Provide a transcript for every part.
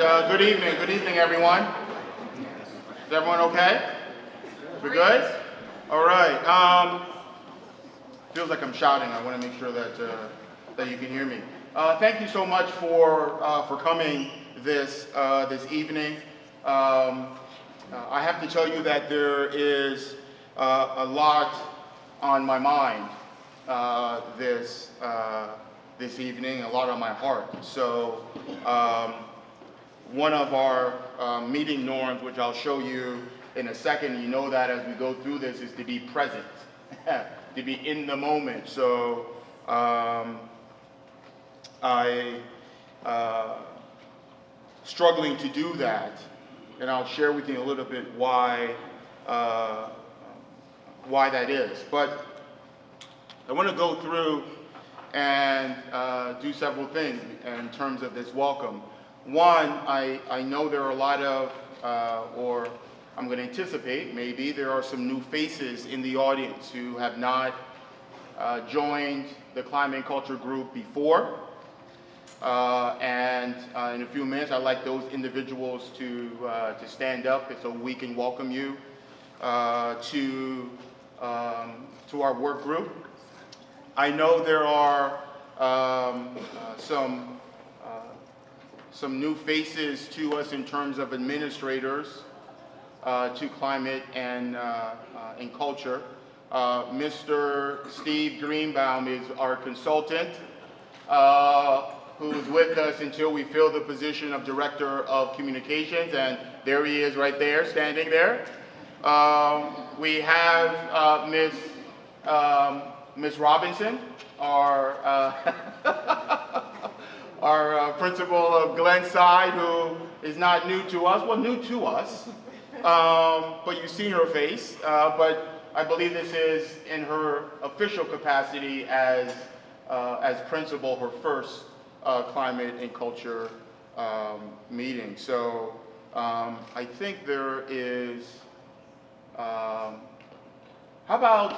right, good evening. Good evening, everyone. Is everyone okay? We're good? All right. Feels like I'm shouting. I want to make sure that you can hear me. Thank you so much for coming this evening. I have to tell you that there is a lot on my mind this evening, a lot on my heart. So one of our meeting norms, which I'll show you in a second, you know that as we go through this, is to be present, to be in the moment. So I struggling to do that, and I'll share with you a little bit why that is. But I want to go through and do several things in terms of this welcome. One, I know there are a lot of, or I'm going to anticipate maybe, there are some new faces in the audience who have not joined the Climate and Culture group before. And in a few minutes, I'd like those individuals to stand up so we can welcome you to our work group. I know there are some new faces to us in terms of administrators to climate and culture. Mr. Steve Greenbaum is our consultant, who's with us until we fill the position of Director of Communications, and there he is right there, standing there. We have Ms. Robinson, our principal of Glenside, who is not new to us, well, new to us, but you see her face, but I believe this is in her official capacity as principal, her first climate and culture meeting. So I think there is, how about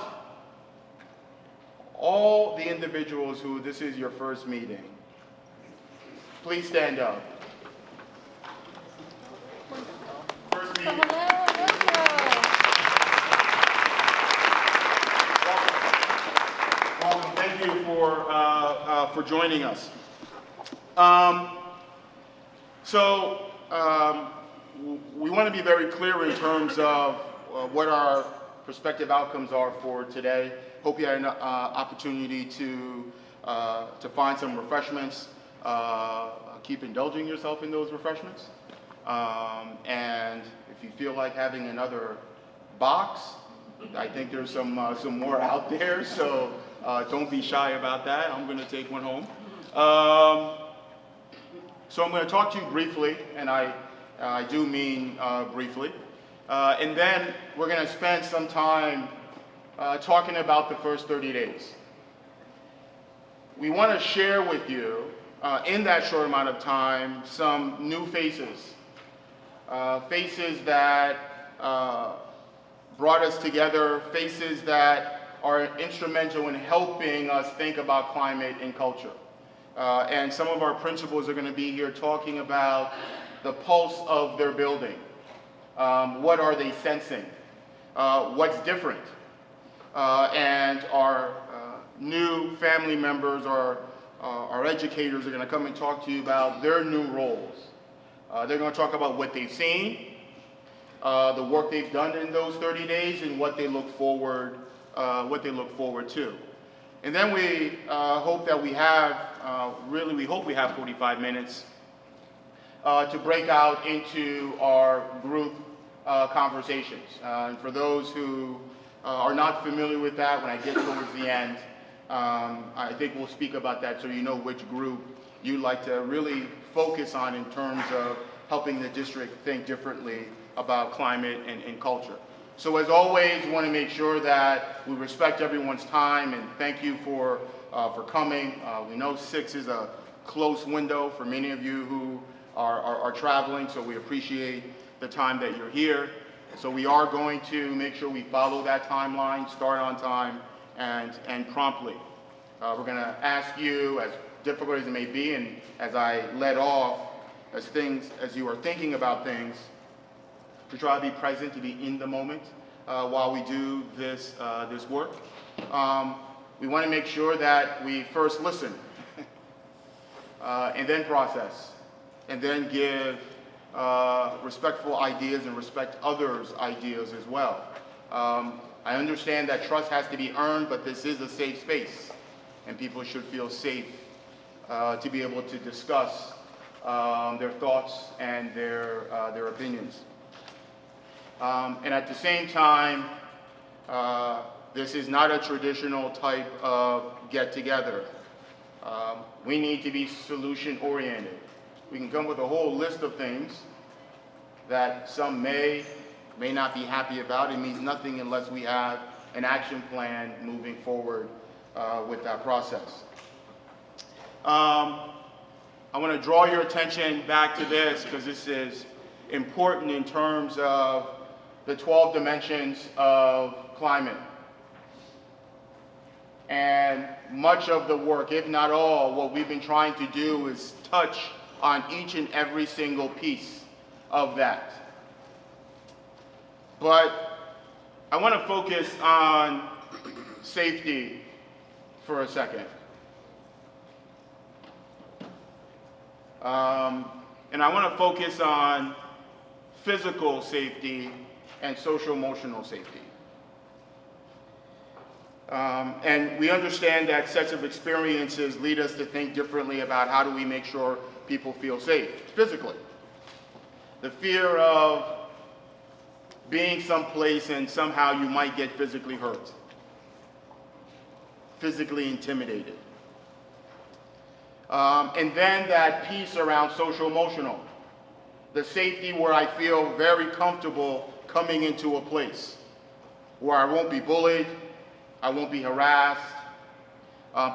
all the individuals who this is your first meeting? Please stand up. First meeting. Welcome. Thank you for joining us. We want to be very clear in terms of what our prospective outcomes are for today. Hope you had an opportunity to find some refreshments. Keep indulging yourself in those refreshments. And if you feel like having another box, I think there's some more out there. So don't be shy about that. I'm going to take one home. So I'm going to talk to you briefly, and I do mean briefly. And then we're going to spend some time talking about the first 30 days. We want to share with you, in that short amount of time, some new faces. Faces that brought us together, faces that are instrumental in helping us think about climate and culture. And some of our principals are going to be here talking about the pulse of their building. What are they sensing? What's different? And our new family members, our educators are going to come and talk to you about their new roles. They're going to talk about what they've seen, the work they've done in those 30 days, and what they look forward to. And then we hope that we have, we hope we have 45 minutes to break out into our group conversations. And for those who are not familiar with that, when I get towards the end, I think we'll speak about that so you know which group you'd like to really focus on in terms of helping the district think differently about climate and culture. So as always, we want to make sure that we respect everyone's time, and thank you for coming. We know 6 is a close window for many of you who are traveling, so we appreciate the time that you're here. So we are going to make sure we follow that timeline, start on time, and promptly. We're going to ask you, as difficult as it may be, and as I led off, as you are thinking about things, to try to be present, to be in the moment while we do this work. We want to make sure that we first listen and then process and then give respectful ideas and respect others' ideas as well. I understand that trust has to be earned, but this is a safe space, and people should feel safe to be able to discuss their thoughts and their opinions. And at the same time, this is not a traditional type of get-together. We need to be solution-oriented. We can come with a whole list of things that some may not be happy about. It means nothing unless we have an action plan moving forward with that process. I want to draw your attention back to this because this is important in terms of the 12 dimensions of climate. And much of the work, if not all, what we've been trying to do is touch on each and every single piece of that. But I want to focus on safety for a second. And I want to focus on physical safety and social-emotional safety. And we understand that sets of experiences lead us to think differently about how do we make sure people feel safe physically. The fear of being someplace and somehow you might get physically hurt, physically intimidated. And then that piece around social-emotional, the safety where I feel very comfortable coming into a place where I won't be bullied, I won't be harassed,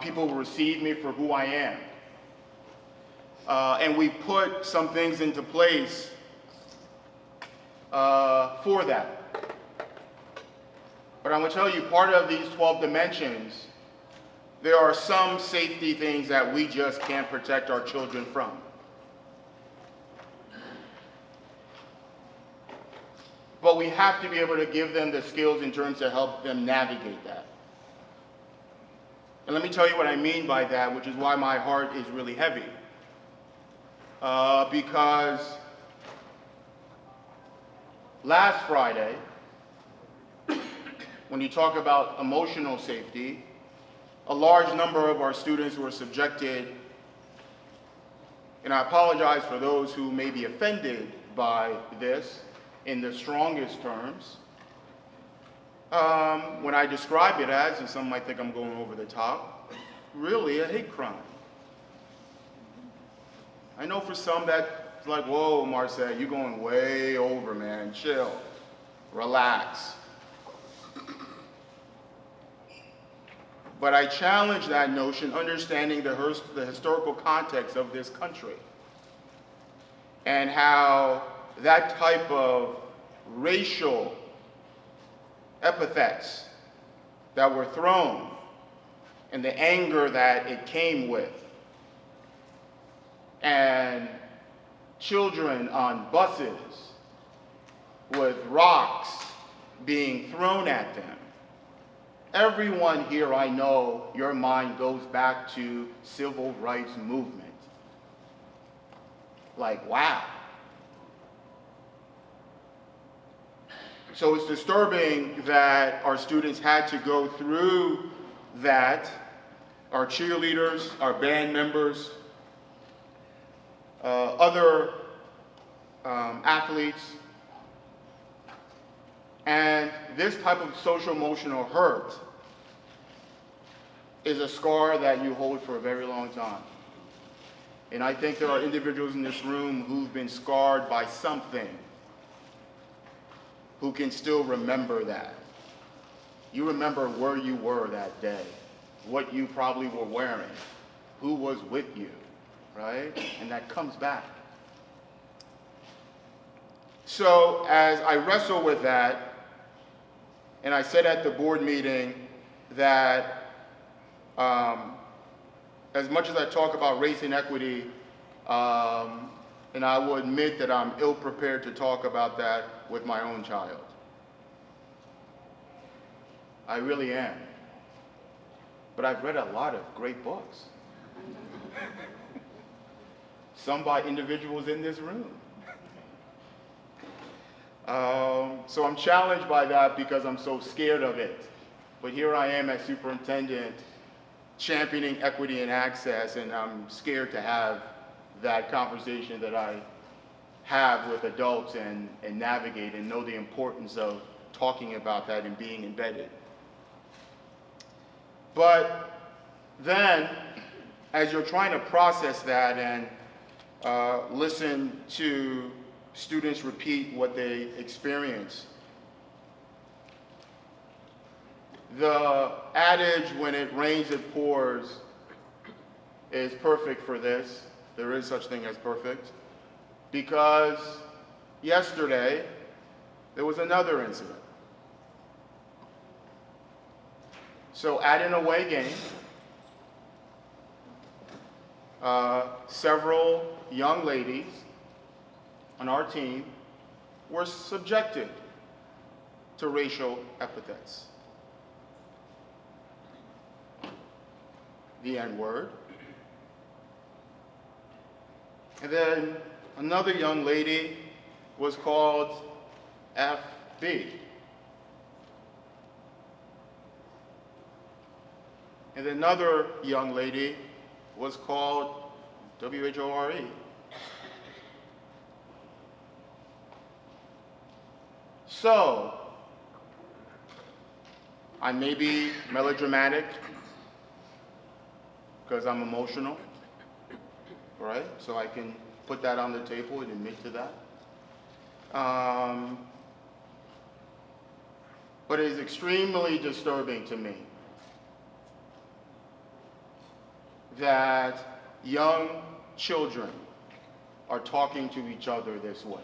people will receive me for who I am. And we put some things into place for that. But I'm going to tell you, part of these 12 dimensions, there are some safety things that we just can't protect our children from. But we have to be able to give them the skills in terms to help them navigate that. And let me tell you what I mean by that, which is why my heart is really heavy. Because last Friday, when you talk about emotional safety, a large number of our students were subjected, and I apologize for those who may be offended by this in the strongest terms, when I describe it as, and some might think I'm going over the top, really a hate crime. I know for some that's like, whoa, Marcel, you're going way over, man. Chill, relax. But I challenge that notion, understanding the historical context of this country and how that type of racial epithets that were thrown and the anger that it came with, and children on buses with rocks being thrown at them. Everyone here, I know, your mind goes back to civil rights movement. Like, wow. So it's disturbing that our students had to go through that. Our cheerleaders, our band members, other athletes. And this type of social-emotional hurt is a scar that you hold for a very long time. And I think there are individuals in this room who've been scarred by something who can still remember that. You remember where you were that day, what you probably were wearing, who was with you, right? And that comes back. So as I wrestle with that, and I said at the board meeting that as much as I talk about race and equity, And I will admit that I'm ill-prepared to talk about that with my own child. I really am. But I've read a lot of great books. Some by individuals in this room. So I'm challenged by that because I'm so scared of it. But here I am as superintendent championing equity and access, and I'm scared to have that conversation that I have with adults and navigate and know the importance of talking about that and being embedded. But then, as you're trying to process that and listen to students repeat what they experience, the adage, when it rains, it pours, is perfect for this. There is such thing as perfect. Because yesterday, there was another incident. So at an away game, several young ladies on our team were subjected to racial epithets. The N-word. And then another young lady was called FB. And another young lady was called WHORE. So, I may be melodramatic because I'm emotional, right? So I can put that on the table and admit to that. But it is extremely disturbing to me that young children are talking to each other this way.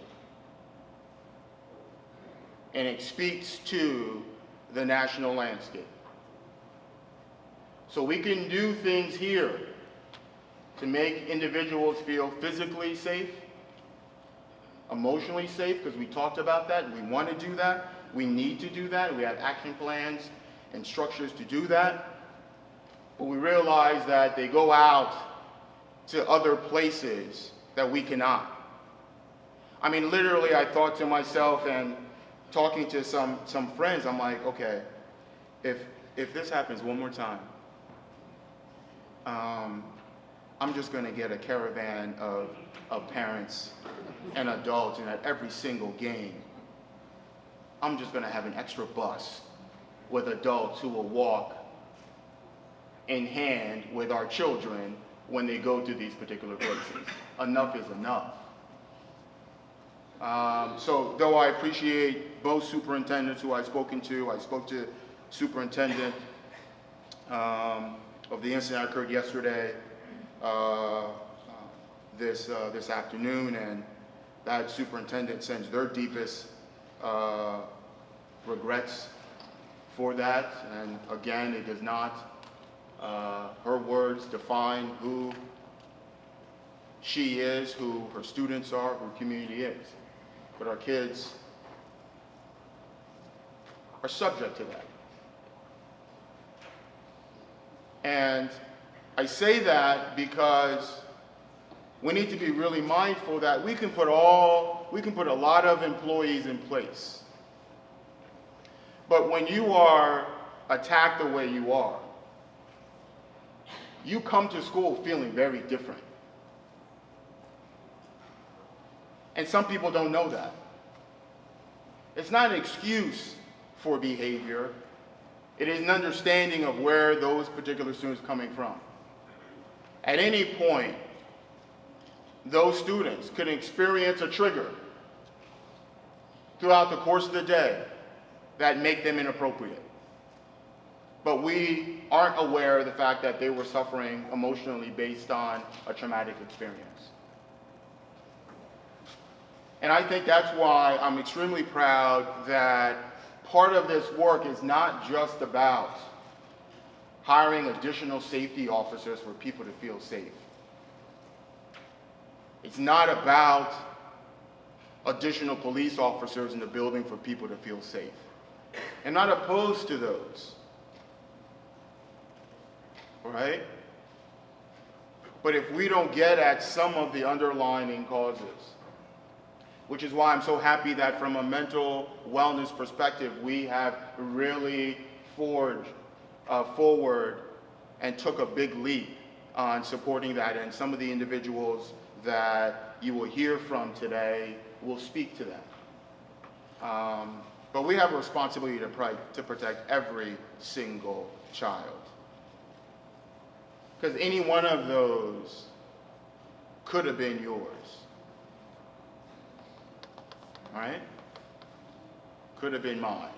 And it speaks to the national landscape. So we can do things here to make individuals feel physically safe, emotionally safe, because we talked about that, and we want to do that. We need to do that. We have action plans and structures to do that. But we realize that they go out to other places that we cannot. I mean, literally, I thought to myself, and talking to some friends, I'm like, okay, if this happens one more time, I'm just going to get a caravan of parents and adults, and at every single game, I'm just going to have an extra bus with adults who will walk in hand with our children when they go to these particular places. Enough is enough. So though I appreciate both superintendents who I've spoken to, I spoke to superintendent of the incident that occurred yesterday, this afternoon, and that superintendent sends their deepest regrets for that. And again, it does not, her words define who she is, who her students are, who her community is. But our kids are subject to that. And I say that because we need to be really mindful that we can put a lot of employees in place. But when you are attacked the way you are, you come to school feeling very different. And some people don't know that. It's not an excuse for behavior. It is an understanding of where those particular students are coming from. At any point, those students could experience a trigger throughout the course of the day that make them inappropriate. But we aren't aware of the fact that they were suffering emotionally based on a traumatic experience. And I think that's why I'm extremely proud that part of this work is not just about hiring additional safety officers for people to feel safe. It's not about additional police officers in the building for people to feel safe. I'm not opposed to those, right? But if we don't get at some of the underlying causes, which is why I'm so happy that from a mental wellness perspective, we have really forged forward and took a big leap on supporting that. And some of the individuals that you will hear from today will speak to that. But we have a responsibility to protect every single child. Because any one of those could have been yours. Right? Could have been mine.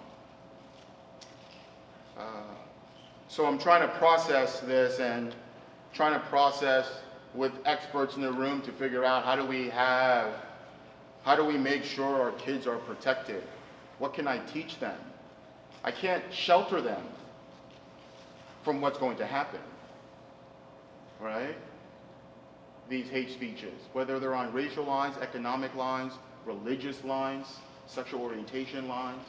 So I'm trying to process this and trying to process with experts in the room to figure out how do we make sure our kids are protected? What can I teach them? I can't shelter them from what's going to happen. Right? These hate speeches, whether they're on racial lines, economic lines, religious lines, sexual orientation lines,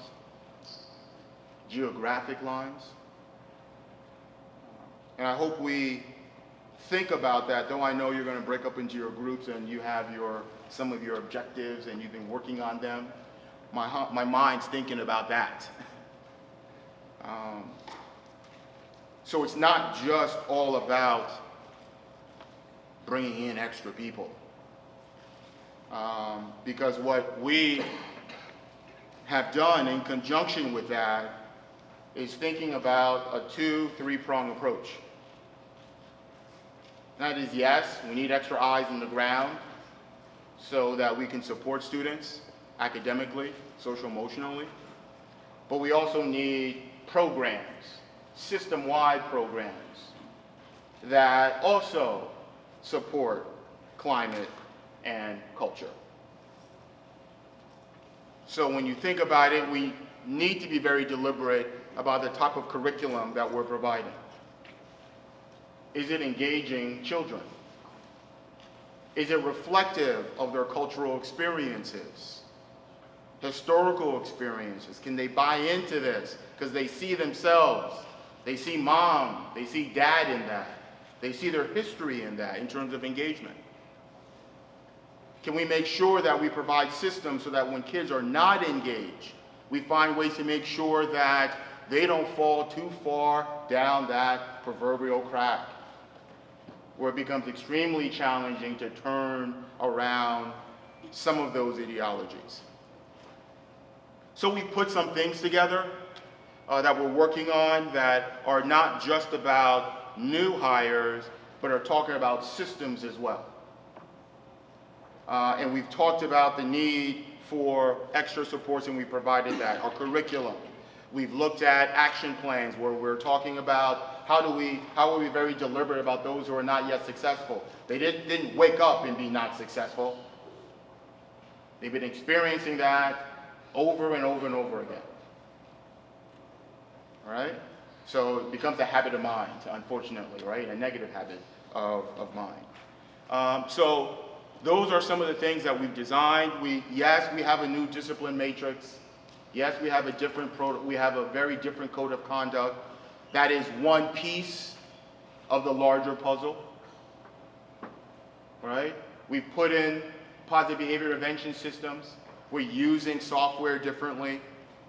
geographic lines. And I hope we think about that, though I know you're going to break up into your groups and you have some of your objectives and you've been working on them. My mind's thinking about that. So it's not just all about bringing in extra people. Because what we have done in conjunction with that is thinking about a 2-3-prong approach. That is, yes, we need extra eyes on the ground so that we can support students academically, social-emotionally, but we also need programs, system-wide programs that also support climate and culture. So when you think about it, we need to be very deliberate about the type of curriculum that we're providing. Is it engaging children? Is it reflective of their cultural experiences, historical experiences? Can they buy into this? Because they see themselves, they see mom, they see dad in that. They see their history in that in terms of engagement. Can we make sure that we provide systems so that when kids are not engaged, we find ways to make sure that they don't fall too far down that proverbial crack, where it becomes extremely challenging to turn around some of those ideologies. So we put some things together that we're working on that are not just about new hires, but are talking about systems as well. And we've talked about the need for extra supports, and we provided that. Our curriculum. We've looked at action plans where we're talking about how are we very deliberate about those who are not yet successful. They didn't wake up and be not successful. They've been experiencing that over and over and over again. All right? So it becomes a habit of mind, unfortunately, right? A negative habit of mind. So those are some of the things that we've designed. Yes, we have a new discipline matrix. Yes, we have a very different code of conduct. That is one piece of the larger puzzle, right? We've put in positive behavior intervention systems. We're using software differently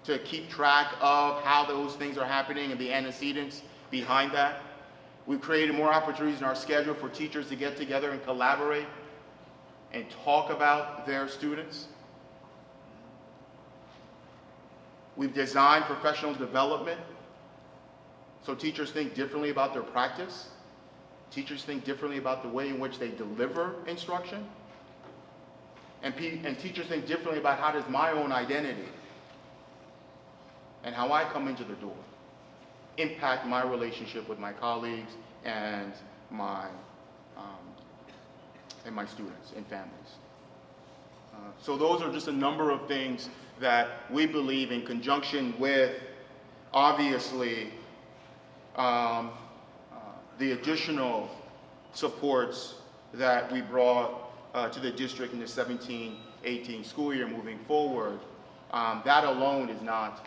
to keep track of how those things are happening and the antecedents behind that. We've created more opportunities in our schedule for teachers to get together and collaborate and talk about their students. We've designed professional development so teachers think differently about their practice. Teachers think differently about the way in which they deliver instruction. And teachers think differently about how does my own identity and how I come into the door impact my relationship with my colleagues and my students and families. So those are just a number of things that we believe, in conjunction with, obviously, the additional supports that we brought to the district in the 17-18 school year moving forward, that alone is not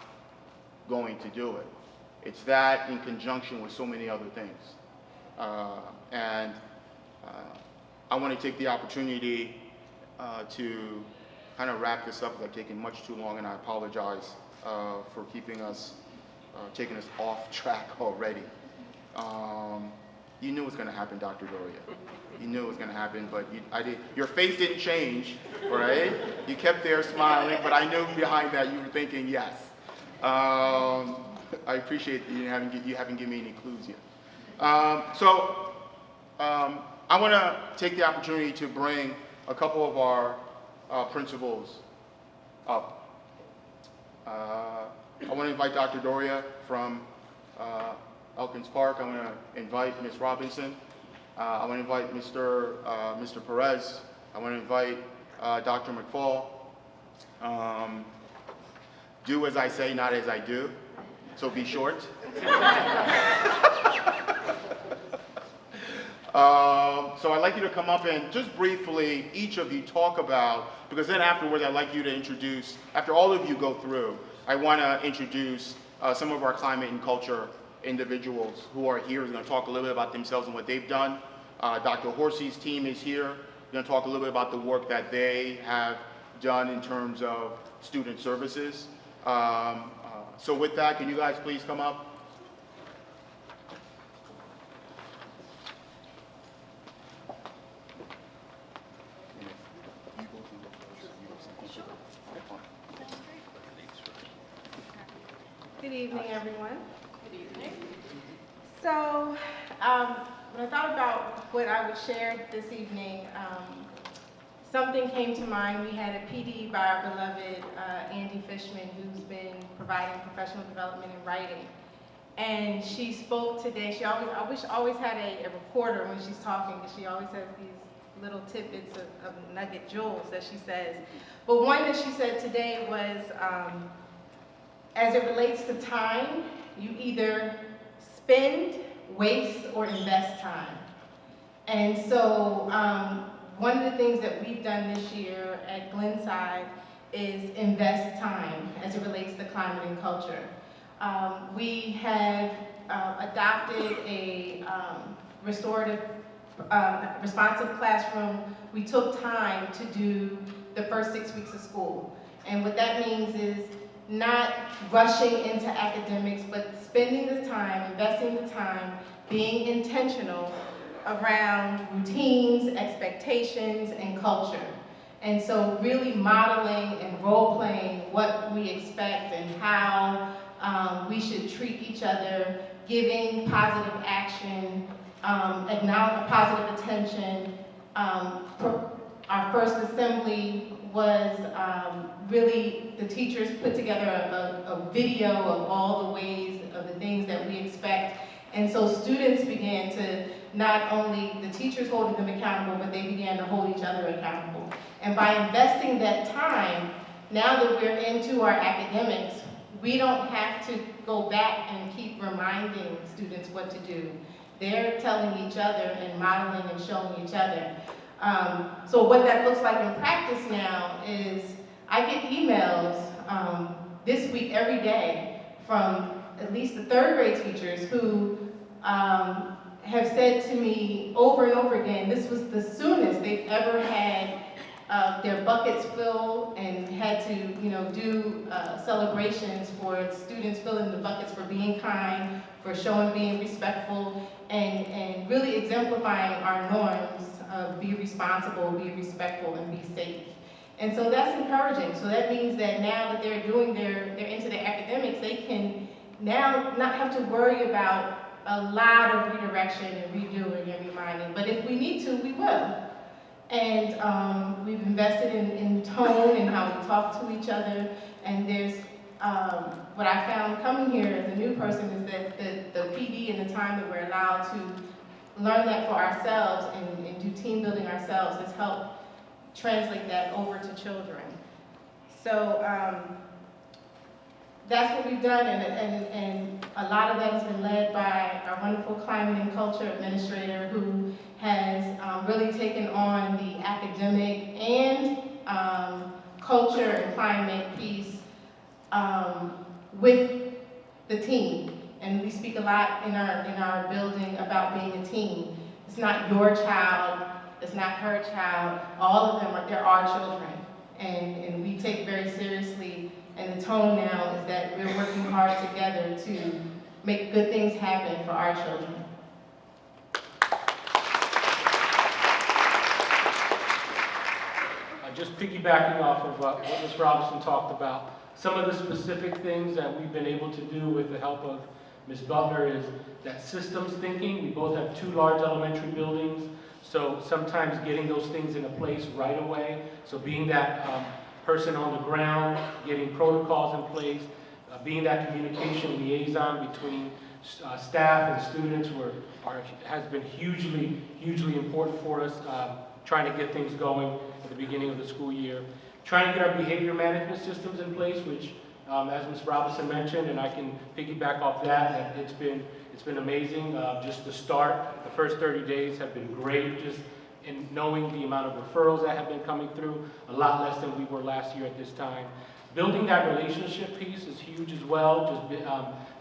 going to do it. It's that in conjunction with so many other things. And I want to take the opportunity to kind of wrap this up, because I've taken much too long, and I apologize for keeping us, taking us off track already. You knew it was going to happen, Dr. Doria. You knew it was going to happen, but your face didn't change, right? You kept there smiling, but I knew behind that you were thinking yes. I appreciate that you haven't given me any clues yet. So I want to take the opportunity to bring a couple of our principals up. I want to invite Dr. Doria from Elkins Park. I want to invite Ms. Robinson. I want to invite Mr. Perez. I want to invite Dr. McFall. Do as I say, not as I do. So be short. So I'd like you to come up and just briefly, each of you talk about, because then afterwards I'd like you to introduce, after all of you go through, I want to introduce some of our climate and culture individuals who are here. Who's going to talk a little bit about themselves and what they've done. Dr. Horsey's team is here. We're going to talk a little bit about the work that they have done in terms of student services. So with that, can you guys please come up? Good evening, everyone. Good evening. So, when I thought about what I would share this evening, something came to mind. We had a PD by our beloved Andy Fishman, who's been providing professional development in writing. And she spoke today. I wish always had a recorder when she's talking, because she always has these little tidbits of nugget jewels that she says. But one that she said today was, as it relates to time, you either spend, waste, or invest time. And so one of the things that we've done this year at Glenside is invest time as it relates to climate and culture. We have adopted a restorative, responsive classroom. We took time to do the first 6 weeks of school. And what that means is not rushing into academics, but spending the time, investing the time, being intentional around routines, expectations, and culture. And so really modeling and role-playing what we expect and how we should treat each other, giving positive action, acknowledging positive attention. Our first assembly was really, the teachers put together a video of all the ways of the things that we expect. And so students began to, not only the teachers holding them accountable, but they began to hold each other accountable. And by investing that time, now that we're into our academics, we don't have to go back and keep reminding students what to do. They're telling each other and modeling and showing each other. So what that looks like in practice now is I get emails this week every day from at least the third grade teachers who have said to me over and over again, this was the soonest they've ever had their buckets fill and had to, do celebrations for students filling the buckets for being kind, for showing being respectful, and really exemplifying our norms of be responsible, be respectful, and be safe. And so that's encouraging. So that means that now that they're into their academics, they can now not have to worry about a lot of redirection and redoing and reminding. But if we need to, we will. And we've invested in tone and how we talk to each other. And there's, what I found coming here as a new person is that the PD and the time that we're allowed to learn that for ourselves and do team building ourselves has helped translate that over to children. So that's what we've done, and a lot of that has been led by our wonderful climate and culture administrator who has really taken on the academic and culture and climate piece with the team. And we speak a lot in our building about being a team. It's not your child, it's not her child, all of them they're our children. And we take very seriously, and the tone now is that we're working hard together to make good things happen for our children. Just piggybacking off of what Ms. Robinson talked about, some of the specific things that we've been able to do with the help of Ms. Butler is that systems thinking. We both have 2 large elementary buildings, so sometimes getting those things into place right away. So being that person on the ground, getting protocols in place, being that communication liaison between staff and students has been hugely important for us, trying to get things going at the beginning of the school year. Trying to get our behavior management systems in place, which, as Ms. Robinson mentioned, and I can piggyback off that it's been amazing. Just the start, the first 30 days have been great, just in knowing the amount of referrals that have been coming through, a lot less than we were last year at this time. Building that relationship piece is huge as well, just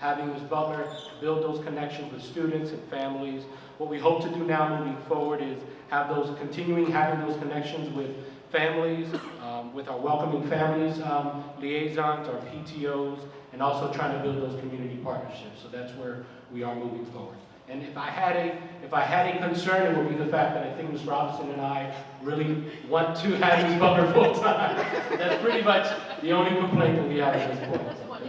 having Ms. Butler build those connections with students and families. What we hope to do now moving forward is having those connections with families, with our welcoming families liaisons, our PTOs, and also trying to build those community partnerships. So that's where we are moving forward. And if I had a concern, it would be the fact that I think Ms. Robinson and I really want to have Ms. Butler full time. That's pretty much the only complaint that we have at this point.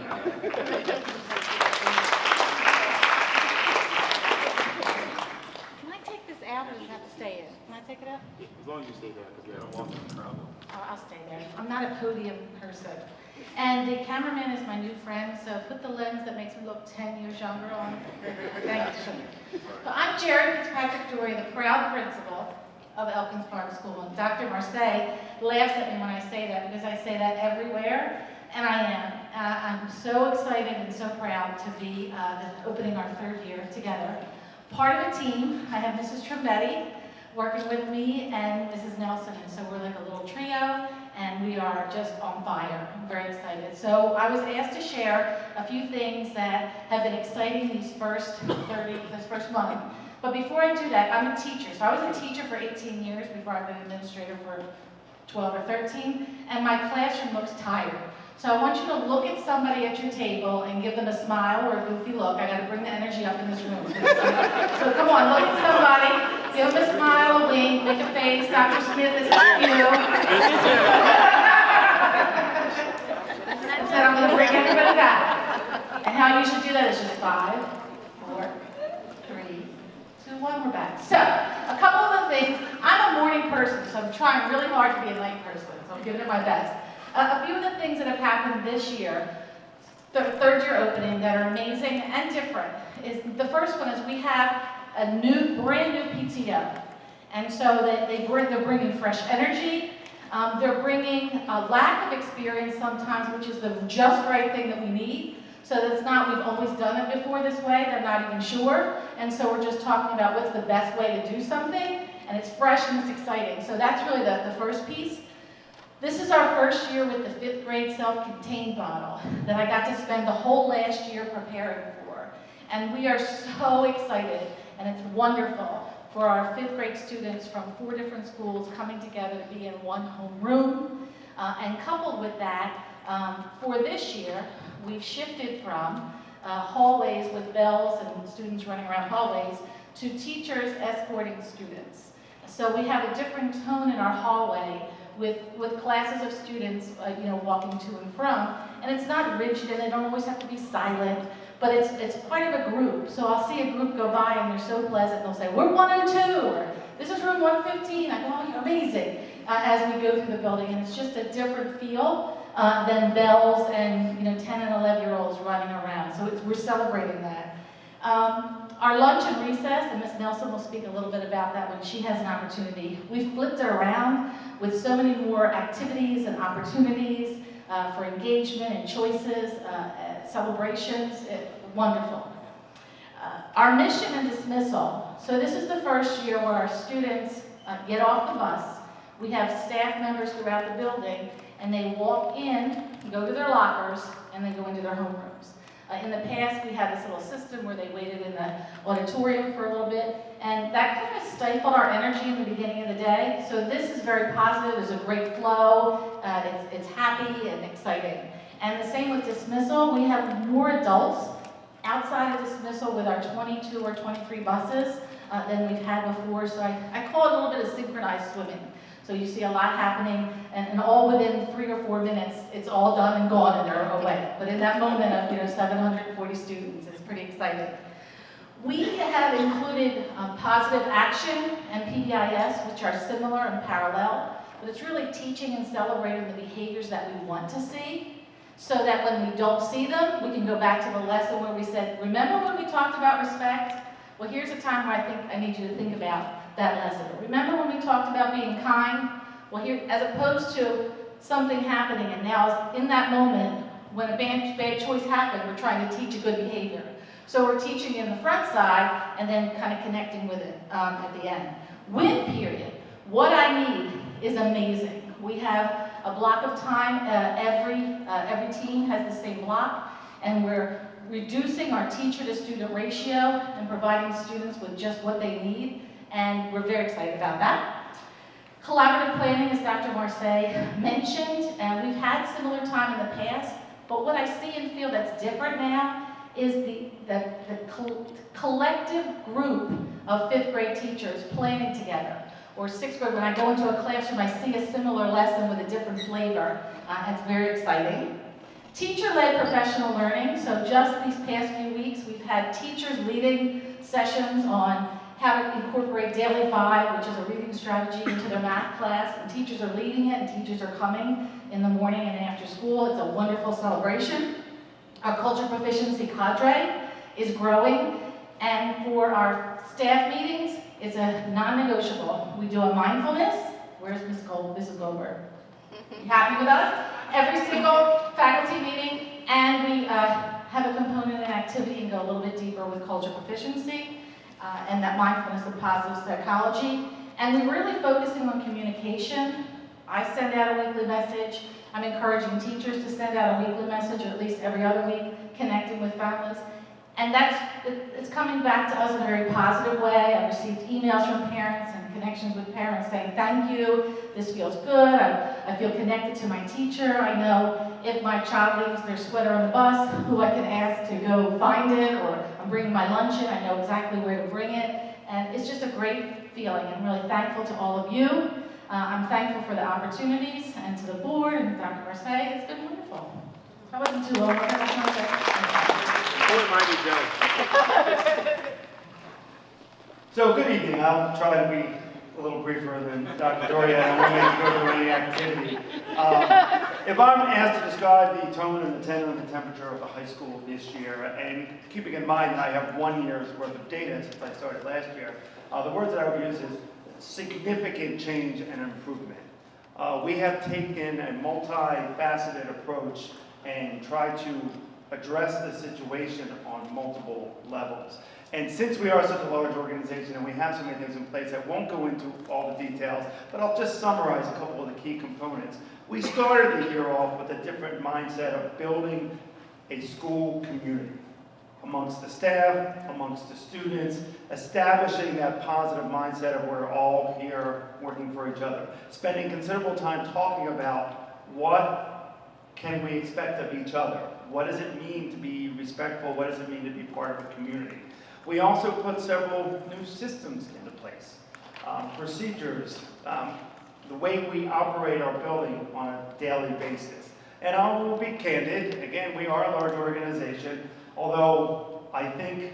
Can I take this out or does it have to stay in? Can I take it out? As long as you stay there, because we don't want the crowd. Oh, I'll stay there. I'm not a podium person. And the cameraman is my new friend, so put the lens that makes me look 10 years younger on. Thank you. So I'm Jared Fitzpatrick-Dory, the proud principal of Elkins Park School. And Dr. Marseille laughs at me when I say that because I say that everywhere, and I am. I'm so excited and so proud to be opening our 3rd year together. Part of a team, I have Mrs. Trombetti working with me and Mrs. Nelson, and so we're like a little trio, and we are just on fire. I'm very excited. So I was asked to share a few things that have been exciting this first month. But before I do that, I'm a teacher. So I was a teacher for 18 years before I've been an administrator for 12 or 13, and my classroom looks tired. So I want you to look at somebody at your table and give them a smile or a goofy look. I got to bring the energy up in this room. So come on, look at somebody, give them a smile, a wink, make a face. Dr. Smith, is that you? I said I'm going to bring everybody back. And how you should do that is just 5, 4, 3, 2, 1, we're back. So, a couple of the things. I'm a morning person, so I'm trying really hard to be a night person. So I'm giving it my best. A few of the things that have happened this year, the 3rd year opening, that are amazing and different, is the first one is we have a brand new PTO. And so they're bringing fresh energy. They're bringing a lack of experience sometimes, which is the just right thing that we need. So that's not, we've always done it before this way, they're not even sure. And so we're just talking about what's the best way to do something, and it's fresh and it's exciting. So that's really the first piece. This is our first year with the 5th grade self-contained model that I got to spend the whole last year preparing for. And we are so excited, and it's wonderful for our 5th grade students from 4 different schools coming together to be in one homeroom. And coupled with that, for this year, we've shifted from hallways with bells and students running around hallways to teachers escorting students. So we have a different tone in our hallway with classes of students, walking to and from. And it's not rigid, and they don't always have to be silent, but it's quite of a group. So I'll see a group go by, and they're so pleasant, they'll say, we're 102, or this is room 115. I go, oh, you're amazing, as we go through the building. And it's just a different feel than bells and 10 and 11-year-olds running around. So we're celebrating that. Our lunch and recess, and Ms. Nelson will speak a little bit about that when she has an opportunity. We've flipped it around with so many more activities and opportunities. for engagement and choices, celebrations. Wonderful. Our mission and dismissal. So this is the first year where our students get off the bus. We have staff members throughout the building, and they walk in, go to their lockers, and then go into their homerooms. In the past, we had this little system where they waited in the auditorium for a little bit, and that kind of stifled our energy in the beginning of the day. So this is very positive. There's a great flow. It's happy and exciting. And the same with dismissal. We have more adults outside of dismissal with our 22 or 23 buses than we've had before. So I call it a little bit of synchronized swimming. So you see a lot happening, and all within 3 or 4 minutes, it's all done and gone, and they're away. But in that moment of 740 students, it's pretty exciting. We have included positive action and PBIS, which are similar and parallel, but it's really teaching and celebrating the behaviors that we want to see, so that when we don't see them, we can go back to the lesson where we said, remember when we talked about respect? Well, here's a time where I think I need you to think about that lesson. Remember when we talked about being kind? Well, here, as opposed to something happening, and now in that moment, when a bad choice happened, we're trying to teach a good behavior. So we're teaching in the front side, and then kind of connecting with it at the end. Win period. What I need is amazing. We have a block of time. Every team has the same block, and we're reducing our teacher-to-student ratio and providing students with just what they need. And we're very excited about that. Collaborative planning, as Dr. Marseille mentioned, and we've had similar time in the past, but what I see and feel that's different now is the collective group of 5th grade teachers planning together, or 6th grade. When I go into a classroom, I see a similar lesson with a different flavor. It's very exciting. Teacher-led professional learning. So just these past few weeks, we've had teachers leading sessions on how to incorporate Daily 5, which is a reading strategy, into their math class. And teachers are leading it, and teachers are coming in the morning and after school. It's a wonderful celebration. Our culture proficiency cadre is growing. And for our staff meetings, it's a non-negotiable. We do a mindfulness. Where's Mrs. Goldberg? You happy with us? Every single faculty meeting. And we have a component in activity and go a little bit deeper with culture proficiency. And that mindfulness of positive psychology. And we're really focusing on communication. I send out a weekly message. I'm encouraging teachers to send out a weekly message, or at least every other week, connecting with families. And it's coming back to us in a very positive way. I've received emails from parents and connections with parents saying, thank you, this feels good, I feel connected to my teacher. I know if my child leaves their sweater on the bus, who I can ask to go find it, or I'm bringing my lunch in, I know exactly where to bring it. And it's just a great feeling. I'm really thankful to all of you. I'm thankful for the opportunities, and to the board and Dr. Marseille. It's been wonderful. How about you two? So good evening. I'll try to be a little briefer than Dr. Doria. I don't want to go to any activity. If I'm asked to describe the tone and the tenor and the temperature of the high school this year, and keeping in mind that I have 1 year's worth of data since I started last year, the words that I would use is significant change and improvement. We have taken a multifaceted approach and tried to address the situation on multiple levels. And since we are such a large organization and we have so many things in place, I won't go into all the details, but I'll just summarize a couple of the key components. We started the year off with a different mindset of building a school community amongst the staff, amongst the students, establishing that positive mindset of we're all here working for each other, spending considerable time talking about what can we expect of each other, what does it mean to be respectful, what does it mean to be part of a community. We also put several new systems into place, procedures, the way we operate our building on a daily basis. And I will be candid, again, we are a large organization, although I think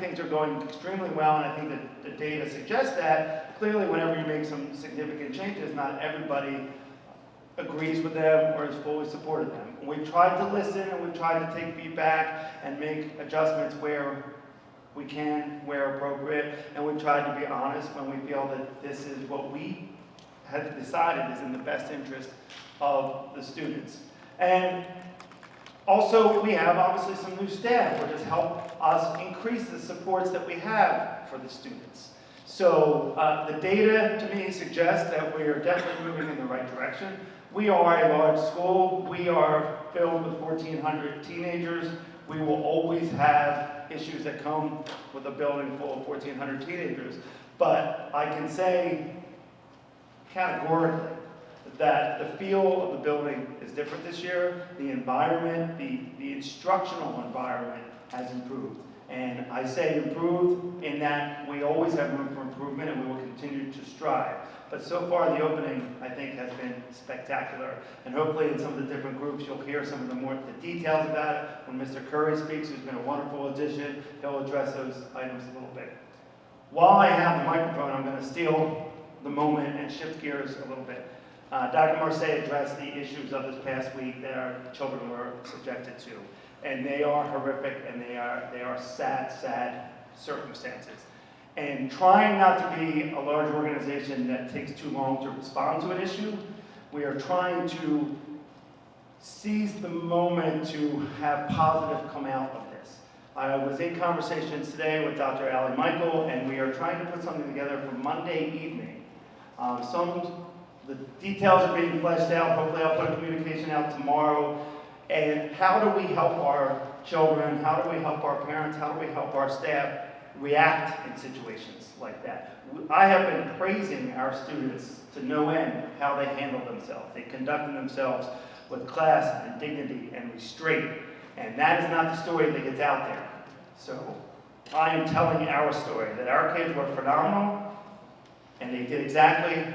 things are going extremely well, and I think that the data suggests that. Clearly, whenever you make some significant changes, not everybody agrees with them or is fully supportive of them. We've tried to listen, and we've tried to take feedback and make adjustments where we can, where appropriate, and we've tried to be honest when we feel that this is what we have decided is in the best interest of the students. And also, we have obviously some new staff, which has helped us increase the supports that we have for the students. So the data to me suggests that we are definitely moving in the right direction. We are a large school. We are filled with 1,400 teenagers. We will always have issues that come with a building full of 1,400 teenagers. But I can say categorically that the feel of the building is different this year. The environment, the instructional environment has improved. And I say improved in that we always have room for improvement and we will continue to strive. But so far the opening, I think, has been spectacular. And hopefully in some of the different groups you'll hear some of the details about it. When Mr. Curry speaks, who's been a wonderful addition, he'll address those items a little bit. While I have the microphone, I'm going to steal the moment and shift gears a little bit. Dr. Marseille addressed the issues of this past week that our children were subjected to. And they are horrific and they are sad, sad circumstances. And trying not to be a large organization that takes too long to respond to an issue, we are trying to seize the moment to have positive come out of this. I was in conversations today with Dr. Allie Michael, and we are trying to put something together for Monday evening. The details are being fleshed out. Hopefully I'll put a communication out tomorrow. And how do we help our children? How do we help our parents? How do we help our staff react in situations like that? I have been praising our students to no end how they handle themselves. They conducted themselves with class and dignity and restraint. And that is not the story that gets out there. So I am telling our story, that our kids were phenomenal and they did exactly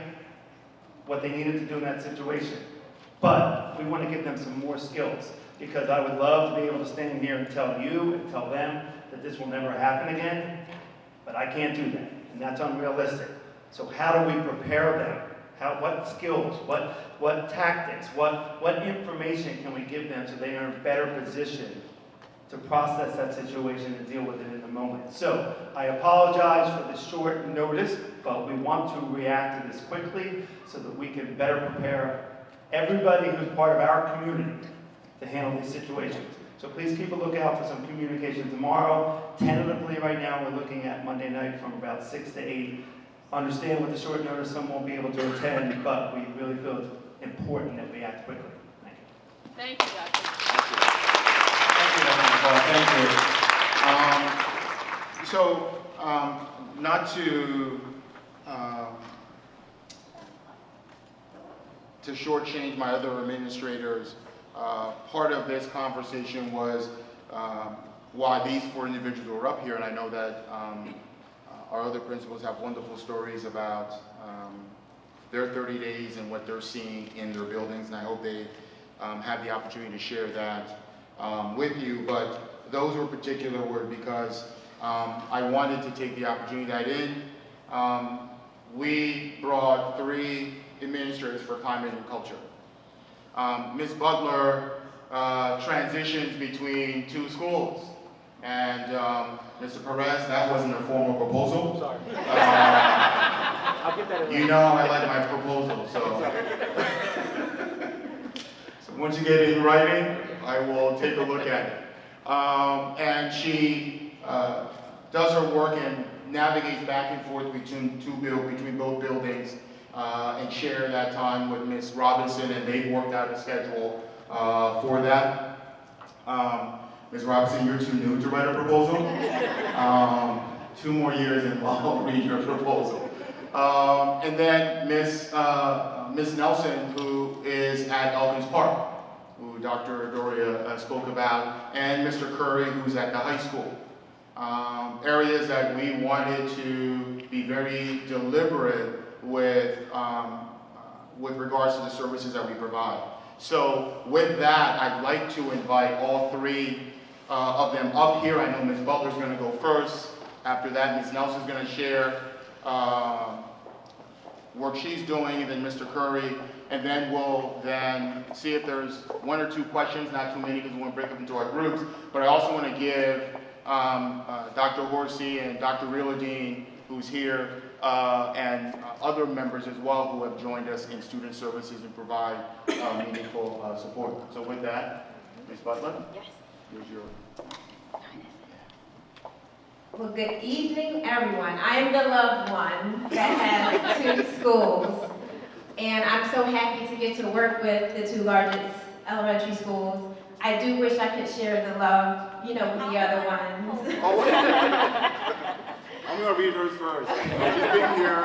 what they needed to do in that situation. But we want to give them some more skills, because I would love to be able to stand here and tell you and tell them that this will never happen again, but I can't do that, and that's unrealistic. So how do we prepare them? What skills, what tactics, what information can we give them so they are in a better position to process that situation and deal with it in the moment? So I apologize for the short notice, but we want to react to this quickly so that we can better prepare everybody who's part of our community to handle these situations. So please keep a lookout for some communication tomorrow. Tentatively right now, we're looking at Monday night from about 6 to 8. Understand with the short notice, some won't be able to attend, but we really feel it's important that we act quickly. Thank you. Thank you, Doctor. Thank you, Dr. McCall. Not to shortchange my other administrators, part of this conversation was why these 4 individuals were up here, and I know that our other principals have wonderful stories about their 30 days and what they're seeing in their buildings, and I hope they have the opportunity to share that with you. But those were particular were because I wanted to take the opportunity that we brought 3 administrators for climate and culture. Ms. Butler transitions between 2 schools, and Mr. Perez, that wasn't a formal proposal. Sorry. I'll get that in You know I like my proposal, so. So once you get it in writing, I will take a look at it. And she does her work and navigates back and forth between both buildings and share that time with Ms. Robinson, and they've worked out a schedule for that. Ms. Robinson, you're too new to write a proposal. 2 more years and I'll read your proposal. And then Ms. Nelson, who is at Elkins Park, who Dr. Doria spoke about, and Mr. Curry, who's at the high school. Areas that we wanted to be very deliberate with regards to the services that we provide. So with that, I'd like to invite all 3 of them up here. I know Ms. Butler's going to go first. After that, Ms. Nelson's going to share work she's doing, and then Mr. Curry, and then we'll see if there's 1 or 2 questions, not too many because we want to break up into our groups, but I also want to give Dr. Horsey and Dr. Realadine, who's here, and other members as well who have joined us in student services and provide meaningful support. So with that, Ms. Butler, here's your... Well, good evening, everyone. I am the loved one that has 2 schools, and I'm so happy to get to work with the 2 largest elementary schools. I do wish I could share the love, with the other ones. Oh, wait. I'm going to read hers first. She's been here.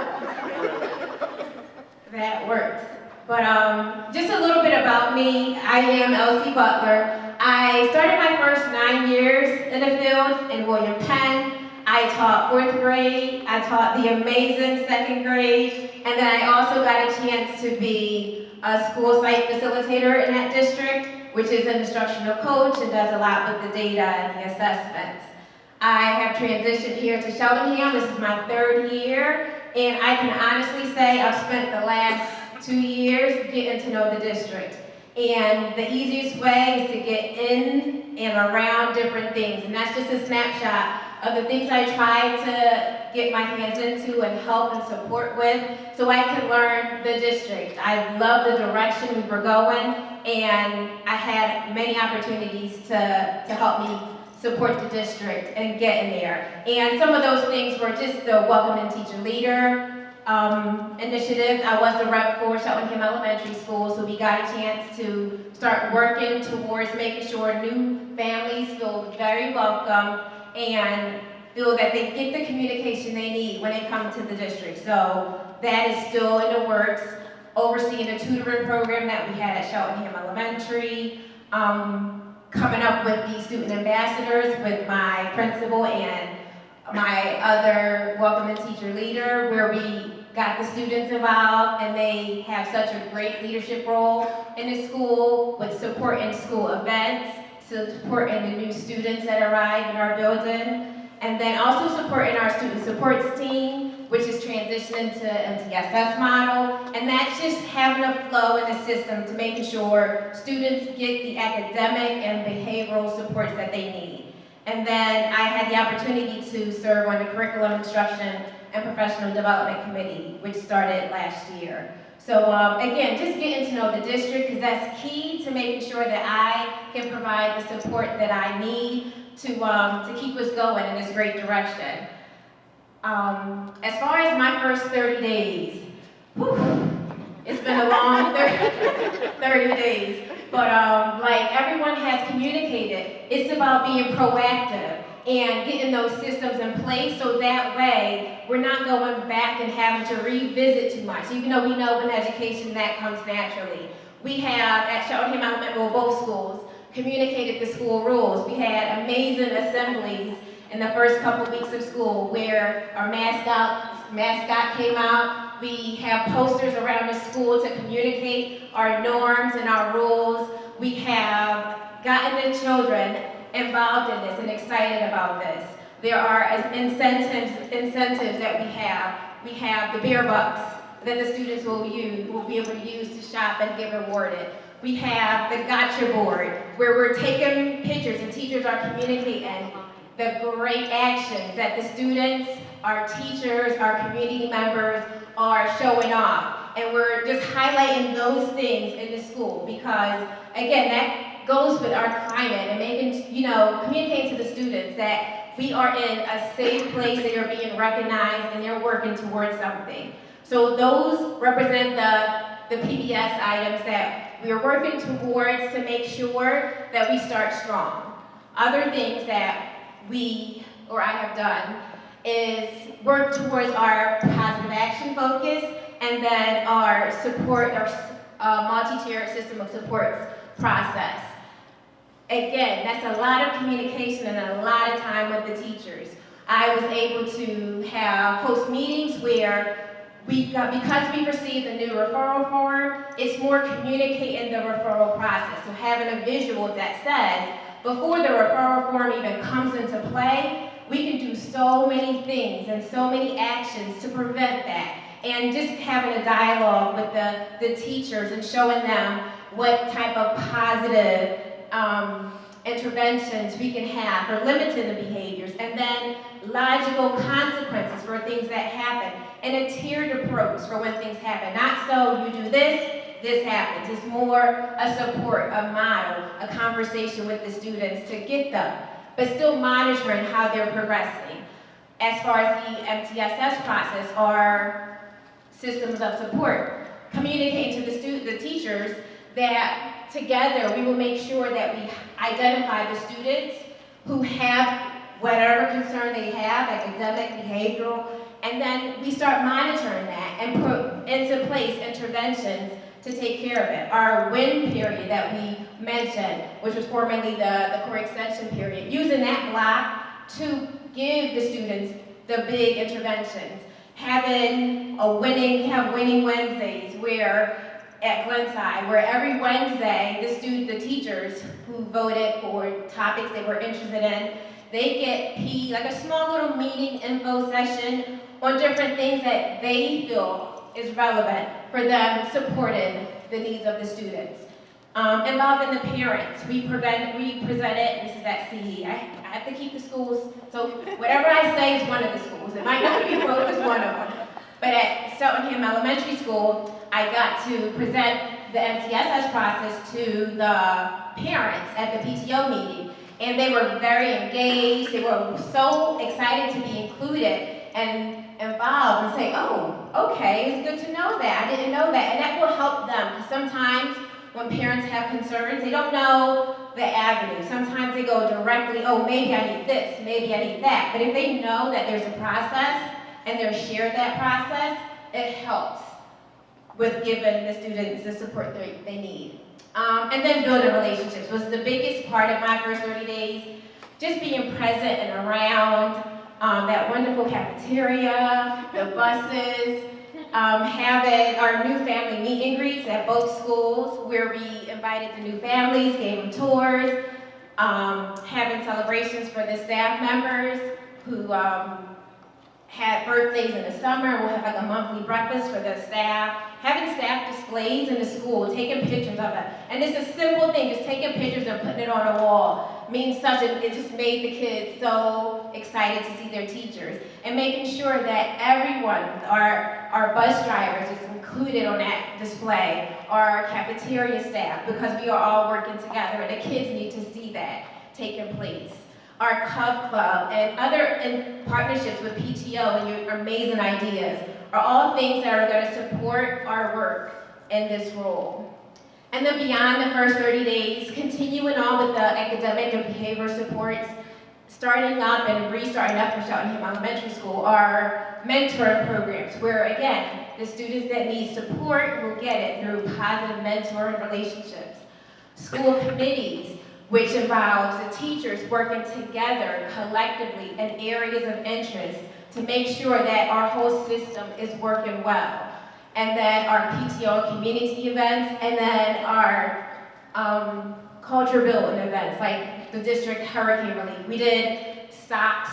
That works. But just a little bit about me. I am Elsie Butler. I started my first 9 years in the field in William Penn. I taught 4th grade. I taught the amazing 2nd grade. And then I also got a chance to be a school site facilitator in that district, which is an instructional coach and does a lot with the data and the assessments. I have transitioned here to Cheltenham. This is my 3rd year. And I can honestly say I've spent the last 2 years getting to know the district. And the easiest way is to get in and around different things. And that's just a snapshot of the things I try to get my hands into and help and support with so I can learn the district. I love the direction we were going, and I had many opportunities to help me support the district and get in there. And some of those things were just the Welcome and Teacher Leader initiative. I was the rep for Cheltenham Elementary School, so we got a chance to start working towards making sure new families feel very welcome and feel that they get the communication they need when they come to the district. So that is still in the works. Overseeing the tutoring program that we had at Cheltenham Elementary, coming up with the student ambassadors with my principal and my other Welcome and Teacher Leader, where we got the students involved and they have such a great leadership role in the school with supporting school events, supporting the new students that arrive in our building, and then also supporting our student supports team, which is transitioning to MTSS model, and that's just having a flow in the system to making sure students get the academic and behavioral supports that they need. And then I had the opportunity to serve on the Curriculum Instruction and Professional Development Committee, which started last year. So again, just getting to know the district, because that's key to making sure that I can provide the support that I need to keep us going in this great direction. As far as my first 30 days, it's been a long 30 days. But like everyone has communicated, it's about being proactive and getting those systems in place so that way we're not going back and having to revisit too much. Even though we know in education that comes naturally. We have, at Cheltenham Elementary, both schools, communicated the school rules. We had amazing assemblies in the first couple weeks of school where our mascot came out. We have posters around the school to communicate our norms and our rules. We have gotten the children involved in this and excited about this. There are incentives that we have. We have the beer bucks that the students will be able to use to shop and get rewarded. We have the gotcha board where we're taking pictures and teachers are communicating the great actions that the students, our teachers, our community members are showing off. And we're just highlighting those things in the school because, again, that goes with our climate and making, communicating to the students that we are in a safe place, they are being recognized, and they're working towards something. So those represent the PBS items that we are working towards to make sure that we start strong. Other things that I have done is work towards our positive action focus and then our support, our multi-tiered system of supports process. Again, that's a lot of communication and a lot of time with the teachers. I was able to host meetings where because we received a new referral form, it's more communicating the referral process. So having a visual that says, before the referral form even comes into play, we can do so many things and so many actions to prevent that. And just having a dialogue with the teachers and showing them what type of positive interventions we can have for limiting the behavior. and then logical consequences for things that happen, and a tiered approach for when things happen. Not so you do this, this happens. It's more a support, a model, a conversation with the students to get them, but still monitoring how they're progressing. As far as the MTSS process, our systems of support, communicating to the teachers that together we will make sure that we identify the students who have whatever concern they have, academic, behavioral, and then we start monitoring that and put into place interventions to take care of it. Our WIN period that we mentioned, which was formerly the core extension period, using that block to give the students the big interventions. Having winning Wednesdays where at Glenside, where every Wednesday the teachers who voted for topics they were interested in, they get like a small little meeting info session on different things that they feel is relevant for them supporting the needs of the students. Involving the parents, we presented, this is at CE, I have to keep the schools, so whatever I say is one of the schools. It might not be both, it's one of them. But at Cheltenham Elementary School, I got to present the MTSS process to the parents at the PTO meeting. And they were very engaged, they were so excited to be included and involved and say, oh, okay, it's good to know that, I didn't know that. And that will help them, because sometimes when parents have concerns, they don't know the avenue. Sometimes they go directly, oh, maybe I need this, maybe I need that. But if they know that there's a process and they're shared that process, it helps with giving the students the support they need. And then building relationships was the biggest part of my first 30 days. Just being present and around that wonderful cafeteria, the buses, having our new family meet and greets at both schools where we invited the new families, gave them tours, having celebrations for the staff members who had birthdays in the summer. We'll have like a monthly breakfast for the staff. Having staff displays in the school, taking pictures of it. And it's a simple thing, just taking pictures and putting it on a wall means it just made the kids so excited to see their teachers. And making sure that everyone, our bus drivers is included on that display, our cafeteria staff, because we are all working together and the kids need to see that taking place. Our Cub Club and other partnerships with PTO and your amazing ideas are all things that are going to support our work in this role. And then beyond the first 30 days, continuing on with the academic and behavior supports, starting up and restarting up for Cheltenham Elementary School are mentoring programs where, again, the students that need support will get it through positive mentoring relationships. School committees, which involves the teachers working together collectively in areas of interest to make sure that our whole system is working well. And then our PTO and community events, and then our culture building events, like the district hurricane relief. We did socks,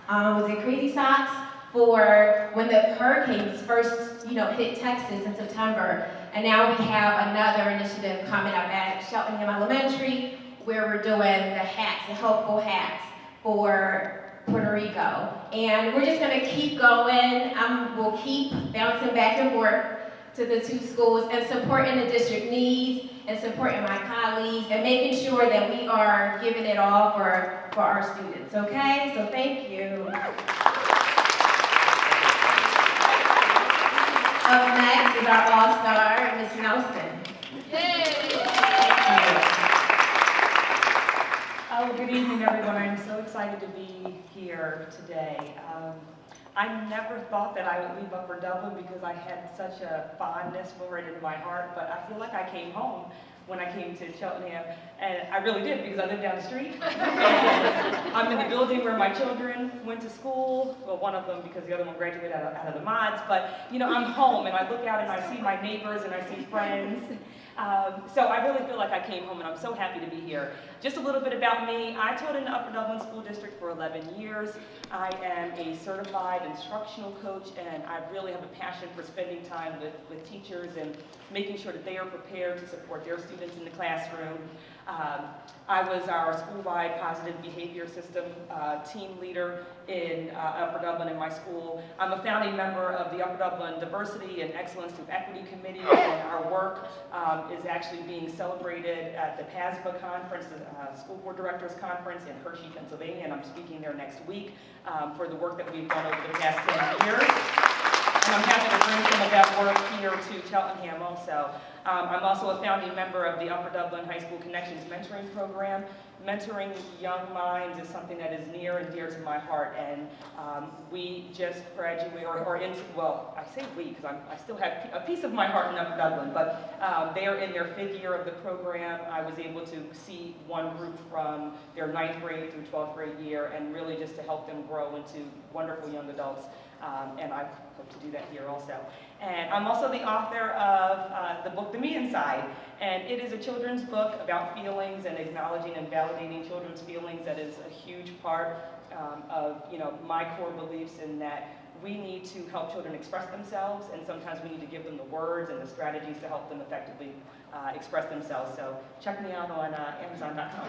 was it crazy socks? For when the hurricanes first, hit Texas in September. And now we have another initiative coming up at Cheltenham Elementary, where we're doing the hats, the helpful hats for Puerto Rico. And we're just gonna keep going. We'll keep bouncing back and forth to the two schools and supporting the district needs and supporting my colleagues and making sure that we are giving it all for our students, okay? So thank you. Up next is our all-star, Ms. Nelson. Yay! Thank you. Oh, good evening, everyone. I'm so excited to be here today. I never thought that I would leave Upper Dublin because I had such a fondness for it in my heart, but I feel like I came home when I came to Cheltenham, and I really did because I live down the street. I'm in the building where my children went to school. Well, one of them because the other one graduated out of the mods, but I'm home and I look out and I see my neighbors and I see friends. So I really feel like I came home and I'm so happy to be here. Just a little bit about me. I taught in the Upper Dublin School District for 11 years. I am a certified instructional coach and I really have a passion for spending time with teachers and making sure that they are prepared to support their students in the classroom. I was our school-wide positive behavior system team leader in Upper Dublin in my school. I'm a founding member of the Upper Dublin Diversity and Excellence Through Equity Committee, and our work is actually being celebrated at the PASBA conference, the School Board Directors Conference in Hershey, Pennsylvania, and I'm speaking there next week for the work that we've done over the past 10 years. And I'm happy to bring some of that work here to Cheltenham also. I'm also a founding member of the Upper Dublin High School Connections Mentoring Program. Mentoring young minds is something that is near and dear to my heart, and we just graduated, well, I say we, because I still have a piece of my heart in Upper Dublin, but they are in their 5th year of the program. I was able to see one group from their 9th grade through 12th grade year, and really just to help them grow into wonderful young adults. And I hope to do that here also. And I'm also the author of the book, The Me Inside. And it is a children's book about feelings and acknowledging and validating children's feelings. That is a huge part of my core beliefs in that we need to help children express themselves, and sometimes we need to give them the words and the strategies to help them effectively express themselves. So check me out on Amazon.com.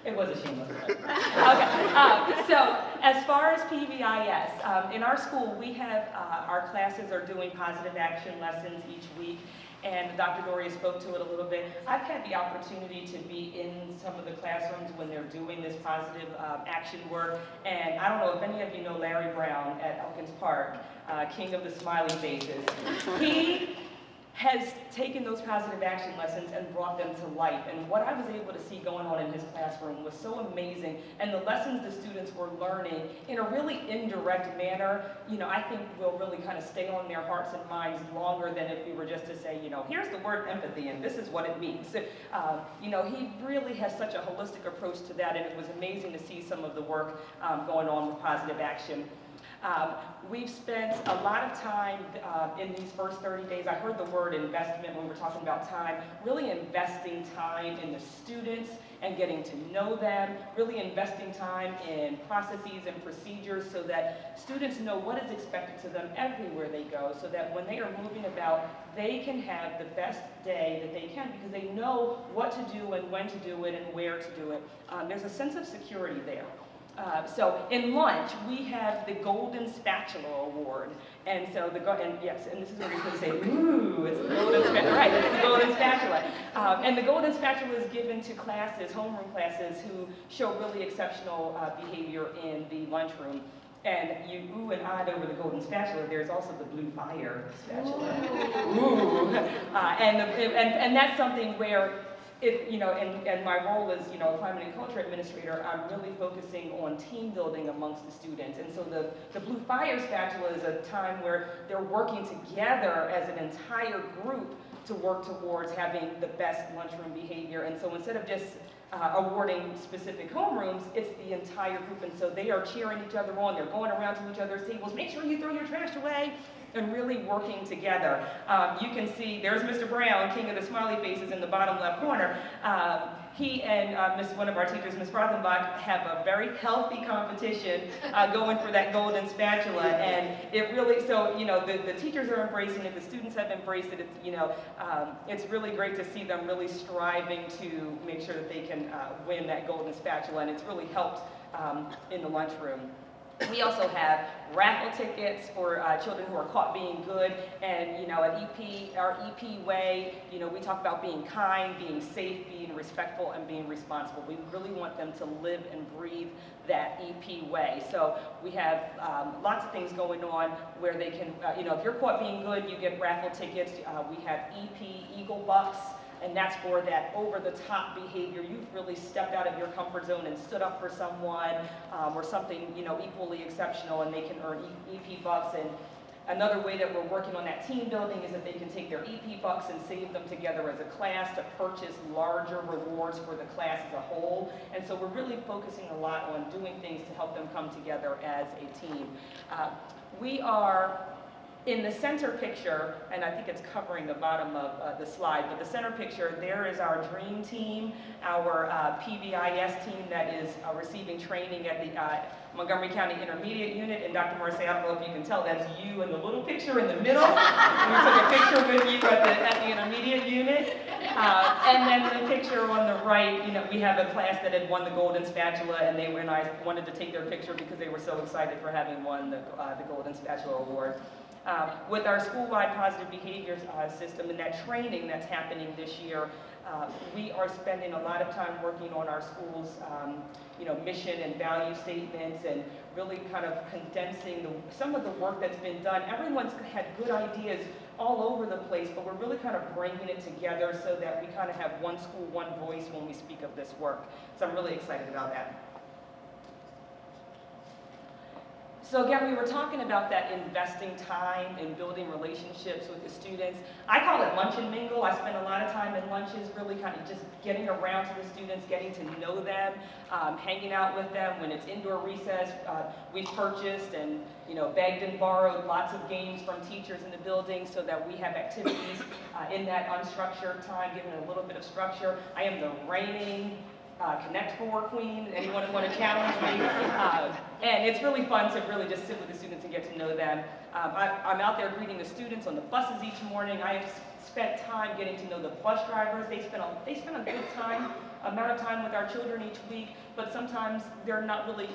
It was a shameless plug. Okay, so as far as PBIS, in our school we have, our classes are doing positive action lessons each week, and Dr. Doria spoke to it a little bit. I've had the opportunity to be in some of the classrooms when they're doing this positive action work, and I don't know if any of you know Larry Brown at Elkins Park, king of the smiley faces. He has taken those positive action lessons and brought them to life. And what I was able to see going on in his classroom was so amazing. And the lessons the students were learning in a really indirect manner, I think will really kind of stay on their hearts and minds longer than if we were just to say, here's the word empathy and this is what it means. He really has such a holistic approach to that, and it was amazing to see some of the work going on with positive action. We've spent a lot of time in these first 30 days. I heard the word investment when we were talking about time, really investing time in the students and getting to know them, really investing time in processes and procedures so that students know what is expected to them everywhere they go, so that when they are moving about, they can have the best day that they can because they know what to do and when to do it and where to do it. There's a sense of security there. So in lunch, we have the Golden Spatula Award. And so yes, and this is where you're going to say, ooh, it's the Golden Spatula. Right, it's the Golden Spatula. And the Golden Spatula is given to classes, homeroom classes, who show really exceptional behavior in the lunchroom. And you ooh and ah'd over the Golden Spatula. There's also the Blue Fire Spatula. Ooh. And that's something where in my role as, climate and culture administrator, I'm really focusing on team building amongst the students. And so the Blue Fire Spatula is a time where they're working together as an entire group to work towards having the best lunchroom behavior. And so instead of just awarding specific homerooms, it's the entire group. And so they are cheering each other on. They're going around to each other's tables. Make sure you throw your trash away. And really working together. You can see there's Mr. Brown, king of the smiley faces, in the bottom left corner. He and one of our teachers, Ms. Rothenbach, have a very healthy competition going for that Golden Spatula. And it really, so, the teachers are embracing it, the students have embraced it. It's really great to see them really striving to make sure that they can win that Golden Spatula, and it's really helped in the lunchroom. We also have raffle tickets for children who are caught being good, and our EP way, we talk about being kind, being safe, being respectful, and being responsible. We really want them to live and breathe that EP way. So we have lots of things going on where they can, if you're caught being good, you get raffle tickets. We have EP Eagle Bucks. And that's for that over-the-top behavior. You've really stepped out of your comfort zone and stood up for someone or something, equally exceptional, and they can earn EP bucks. And another way that we're working on that team building is that they can take their EP bucks and save them together as a class to purchase larger rewards for the class as a whole. And so we're really focusing a lot on doing things to help them come together as a team. We are In the center picture, and I think it's covering the bottom of the slide, but the center picture, there is our dream team, our PBIS team that is receiving training at the Montgomery County Intermediate Unit. And Dr. Morrissey, I don't know if you can tell, that's you in the little picture in the middle. We took a picture with you at the Intermediate Unit. And then the picture on the right, you know, we have a class that had won the Golden Spatula, and they were, and I wanted to take their picture because they were so excited for having won the Golden Spatula Award. With our school-wide positive behaviors system and that training that's happening this year, we are spending a lot of time working on our school's you know, mission and value statements, and really kind of condensing some of the work that's been done. Everyone's had good ideas all over the place, but we're really kind of bringing it together so that we kind of have one school, one voice when we speak of this work. So I'm really excited about that. So again, we were talking about that investing time and building relationships with the students. I call it lunch and mingle. I spend a lot of time in lunches, really kind of just getting around to the students, getting to know them, hanging out with them. When it's indoor recess, we've purchased and, you know, begged and borrowed lots of games from teachers in the building so that we have activities in that unstructured time, giving it a little bit of structure. I am the reigning Connect 4 queen. Anyone want to challenge me? And it's really fun to really just sit with the students and get to know them. I'm out there greeting the students on the buses each morning. I have spent time getting to know the bus drivers. They spend a good amount of time with our children each week, but sometimes they're not really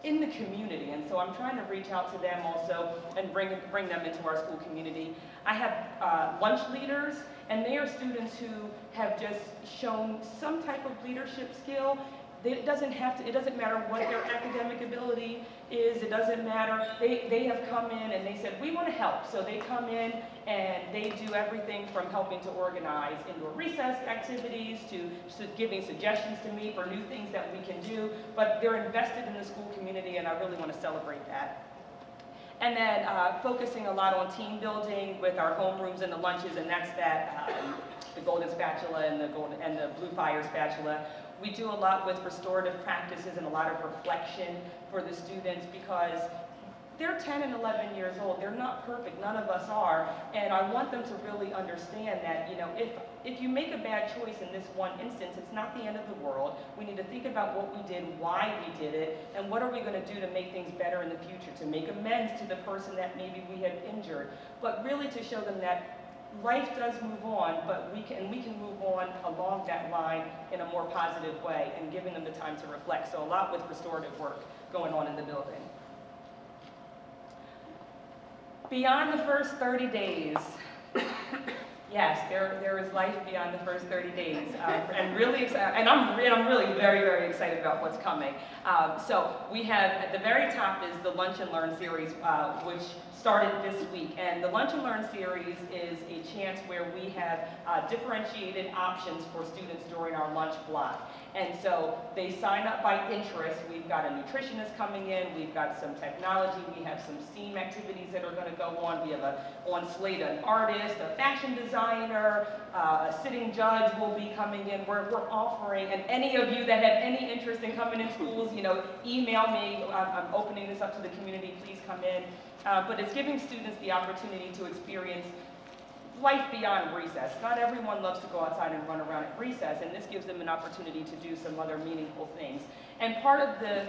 in the community, and so I'm trying to reach out to them also and bring them into our school community. I have lunch leaders, and they are students who have just shown some type of leadership skill. It doesn't matter what their academic ability is, it doesn't matter. They have come in and they said, we want to help. So they come in and they do everything from helping to organize indoor recess activities to giving suggestions to me for new things that we can do. But they're invested in the school community, and I really want to celebrate that. And then focusing a lot on team building with our homerooms and the lunches, and that's the Golden Spatula and the Blue Fire Spatula. We do a lot with restorative practices and a lot of reflection for the students because they're 10 and 11 years old. They're not perfect. None of us are. And I want them to really understand that, you know, if you make a bad choice in this one instance, it's not the end of the world. We need to think about what we did, why we did it, and what are we going to do to make things better in the future, to make amends to the person that maybe we had injured. But really to show them that life does move on, but we can move on along that line in a more positive way, and giving them the time to reflect. So a lot with restorative work going on in the building. Beyond the first 30 days, yes, there is life beyond the first 30 days, and really excited, and I'm really very, very excited about what's coming. So we have, at the very top is the Lunch and Learn series, which started this week. And the Lunch and Learn series is a chance where we have differentiated options for students during our lunch block. And so they sign up by interest. We've got a nutritionist coming in, we've got some technology, we have some STEAM activities that are going to go on. We have on slate an artist, a fashion designer, a sitting judge will be coming in. We're offering, and any of you that have any interest in coming in schools, you know, email me. I'm opening this up to the community, please come in. But it's giving students the opportunity to experience life beyond recess. Not everyone loves to go outside and run around at recess, and this gives them an opportunity to do some other meaningful things. And part of the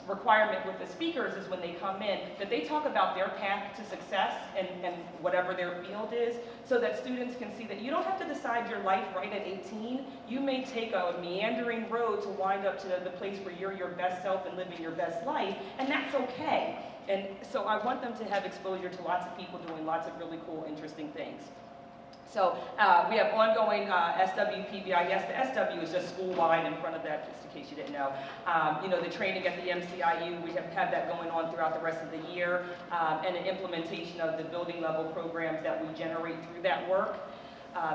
requirement with the speakers is when they come in, that they talk about their path to success and whatever their field is, so that students can see that you don't have to decide your life right at 18. You may take a meandering road to wind up to the place where you're your best self and living your best life, and that's okay. And so I want them to have exposure to lots of people doing lots of really cool, interesting things. So we have ongoing SWPBIS. The SW is just school-wide in front of that, just in case you didn't know. You know, the training at the MCIU, we have had that going on throughout the rest of the year, and an implementation of the building level programs that we generate through that work.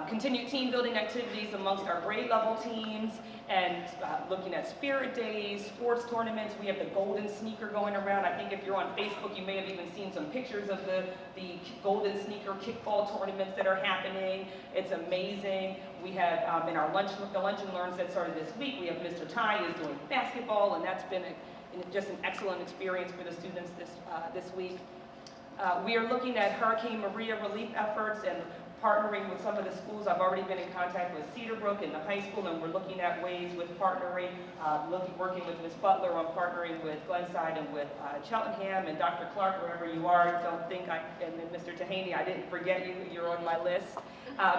Continued team building activities amongst our grade level teams, and looking at spirit days, sports tournaments. We have the golden sneaker going around. I think if you're on Facebook, you may have even seen some pictures of the golden sneaker kickball tournaments that are happening. It's amazing. We have in our lunch and learns that started this week, we have Mr. Ty is doing basketball, and that's been just an excellent experience for the students this week. We are looking at Hurricane Maria relief efforts and partnering with some of the schools. I've already been in contact with Cedarbrook and the high school, and we're looking at ways with partnering, working with Ms. Butler on partnering with Glenside and with Cheltenham and Dr. Clark, wherever you are. Don't think and then Mr. Tahaney, I didn't forget you, you're on my list.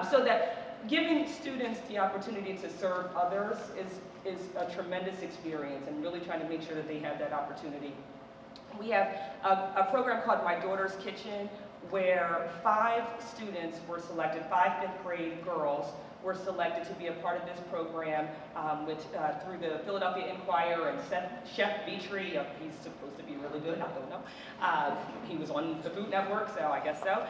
So that giving students the opportunity to serve others is a tremendous experience, and really trying to make sure that they have that opportunity. We have a program called My Daughter's Kitchen, where 5 students were selected, 5 fifth grade girls were selected to be a part of this program through the Philadelphia Inquirer and Chef Beatree. He's supposed to be really good, I don't know. He was on the Food Network, so I guess so.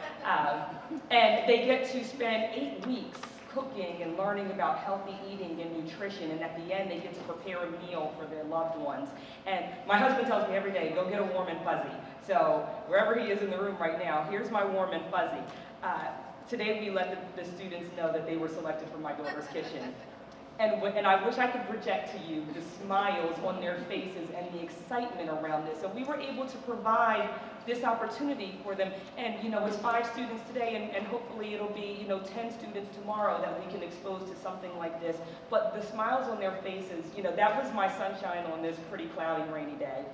And they get to spend 8 weeks cooking and learning about healthy eating and nutrition, and at the end they get to prepare a meal for their loved ones. And my husband tells me every day, go get a warm and fuzzy. So wherever he is in the room right now, here's my warm and fuzzy. Today we let the students know that they were selected for My Daughter's Kitchen. And I wish I could project to you the smiles on their faces and the excitement around this. So we were able to provide this opportunity for them. And it's 5 students today, and hopefully it'll be 10 students tomorrow that we can expose to something like this. But the smiles on their faces, that was my sunshine on this pretty cloudy, rainy day.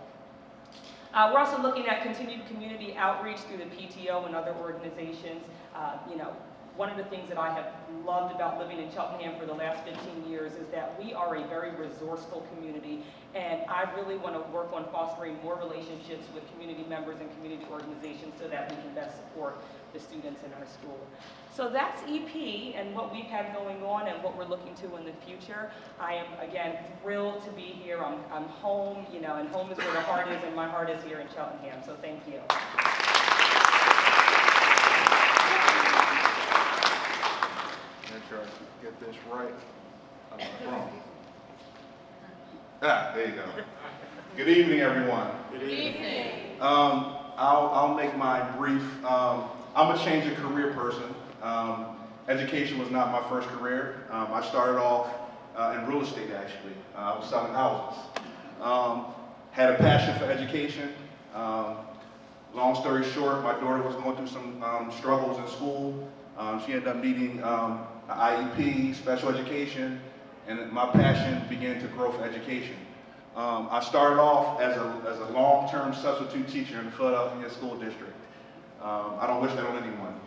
We're also looking at continued community outreach through the PTO and other organizations. One of the things that I have loved about living in Cheltenham for the last 15 years is that we are a very resourceful community, and I really want to work on fostering more relationships with community members and community organizations so that we can best support the students in our school. So that's EP and what we've had going on and what we're looking to in the future. I am, again, thrilled to be here. I'm home, and home is where the heart is, and my heart is here in Cheltenham, so thank you. Make sure I get this right. There you go. Good evening, everyone. Good evening. I'll make mine brief. I'm a change of career person. Education was not my first career. I started off in real estate, actually. I was selling houses. Had a passion for education. Long story short, my daughter was going through some struggles in school. She ended up needing an IEP, special education, and my passion began to grow for education. I started off as a long-term substitute teacher in the Philadelphia School District. I don't wish that on anyone.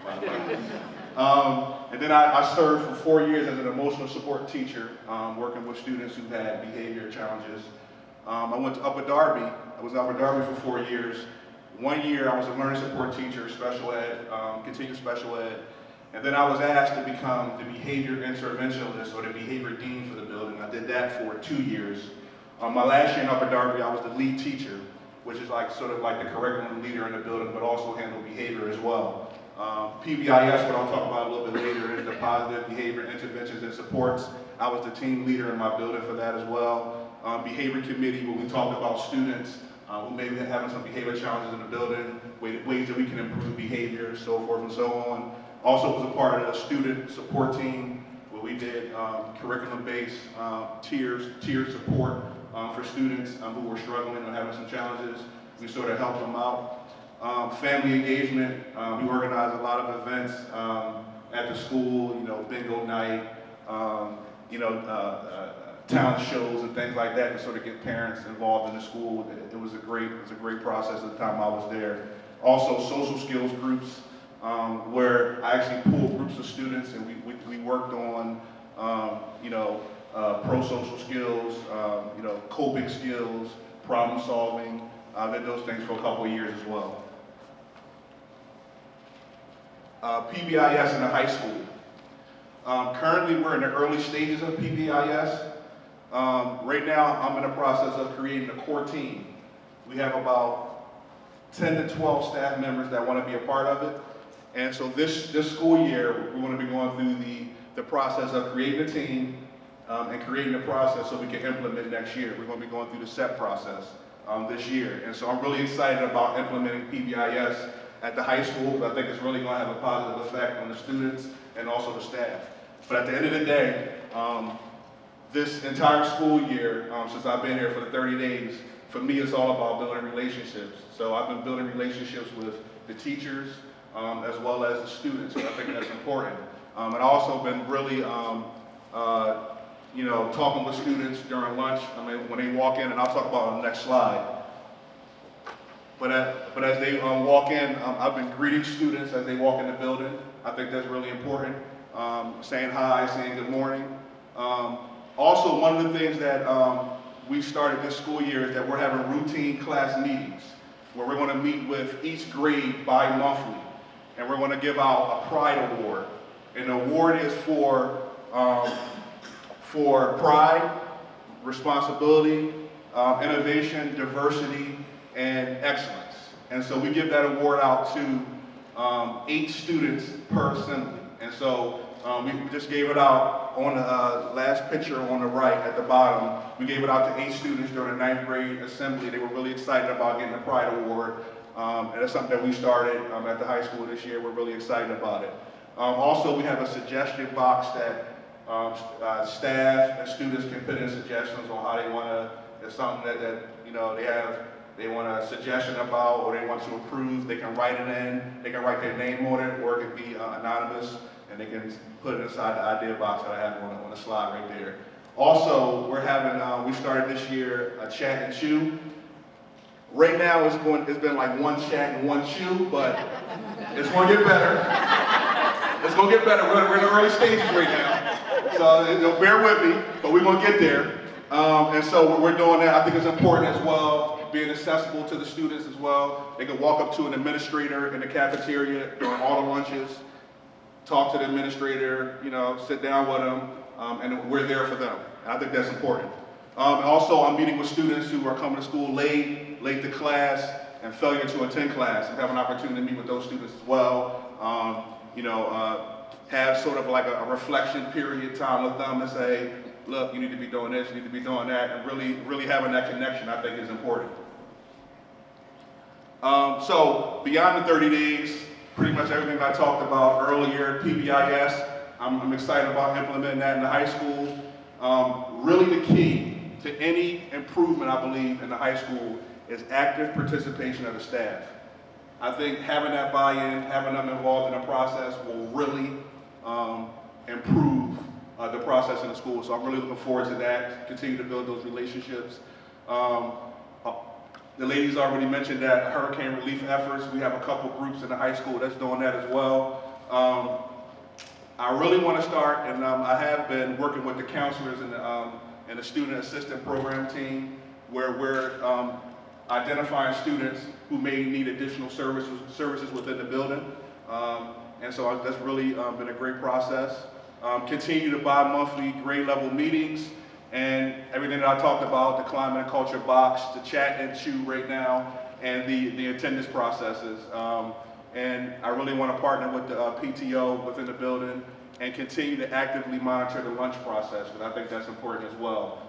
And then I served for 4 years as an emotional support teacher, working with students who had behavior challenges. I went to Upper Darby. I was in Upper Darby for 4 years. 1 year I was a learning support teacher, special ed, continued special ed. And then I was asked to become the behavior interventionalist or the behavior dean for the building. I did that for 2 years. My last year in Upper Darby, I was the lead teacher, which is sort of like the curriculum leader in the building, but also handle behavior as well. PBIS, what I'll talk about a little bit later, is the positive behavior interventions and supports. I was the team leader in my building for that as well. Behavior committee, where we talked about students who maybe are having some behavior challenges in the building, ways that we can improve behavior, so forth and so on. Also was a part of the student support team, where we did curriculum-based tiered support for students who were struggling or having some challenges. We sort of helped them out. Family engagement, we organized a lot of events at the school, bingo night, talent shows and things like that to sort of get parents involved in the school. It was a great process at the time I was there. Also social skills groups, where I actually pulled groups of students and we worked on, pro-social skills, coping skills, problem solving. I did those things for a couple of years as well. PBIS in the high school. Currently, we're in the early stages of PBIS. Right now, I'm in the process of creating a core team. We have about 10 to 12 staff members that want to be a part of it. And so this school year, we're going to be going through the process of creating a team and creating a process so we can implement next year. We're going to be going through the SET process this year. And so I'm really excited about implementing PBIS at the high school, because I think it's really going to have a positive effect on the students and also the staff. But at the end of the day, this entire school year, since I've been here for the 30 days, for me it's all about building relationships. So I've been building relationships with the teachers as well as the students. So I think that's important. And also been really, talking with students during lunch. I mean, when they walk in, and I'll talk about on the next slide. But as they walk in, I've been greeting students as they walk in the building. I think that's really important. Saying hi, saying good morning. Also, one of the things that we started this school year is that we're having routine class meetings where we're going to meet with each grade bi-monthly, and we're going to give out a pride award. And the award is for pride, responsibility, innovation, diversity, and excellence. And so we give that award out to 8 students per assembly. And so we just gave it out on the last picture on the right at the bottom. We gave it out to 8 students during the 9th grade assembly. They were really excited about getting the Pride Award. And that's something that we started at the high school this year. We're really excited about it. Also, we have a suggestion box that staff and students can put in suggestions on how they want to, if something that they want a suggestion about or they want to improve, they can write it in. They can write their name on it, or it can be anonymous, and they can put it inside the idea box that I have on the slide right there. Also, we're having, we started this year a chat and chew. Right now, it's been like one chat and one chew, but it's going to get better. It's going to get better. We're in the early stages right now. So bear with me, but we're going to get there. And so we're doing that. I think it's important as well, being accessible to the students as well. They can walk up to an administrator in the cafeteria during all the lunches, talk to the administrator, sit down with them, and we're there for them. And I think that's important. And also, I'm meeting with students who are coming to school late to class, and failure to attend class, and have an opportunity to meet with those students as well. Have sort of like a reflection period time with them and say, look, you need to be doing this, you need to be doing that, and really having that connection, I think, is important. So beyond the 30 days, pretty much everything I talked about earlier, PBIS, I'm excited about implementing that in the high school. Really the key to any improvement, I believe, in the high school is active participation of the staff. I think having that buy-in, having them involved in the process will really improve the process in the school. So I'm really looking forward to that, continue to build those relationships. The ladies already mentioned that hurricane relief efforts. We have a couple groups in the high school that's doing that as well. I really want to start, and I have been working with the counselors and the student assistant program team, where we're identifying students who may need additional services within the building. And so that's really been a great process. Continue to bi-monthly grade level meetings, and everything that I talked about, the climate and culture box, the chat and chew right now, and the attendance processes. And I really want to partner with the PTO within the building and continue to actively monitor the lunch process, because I think that's important as well.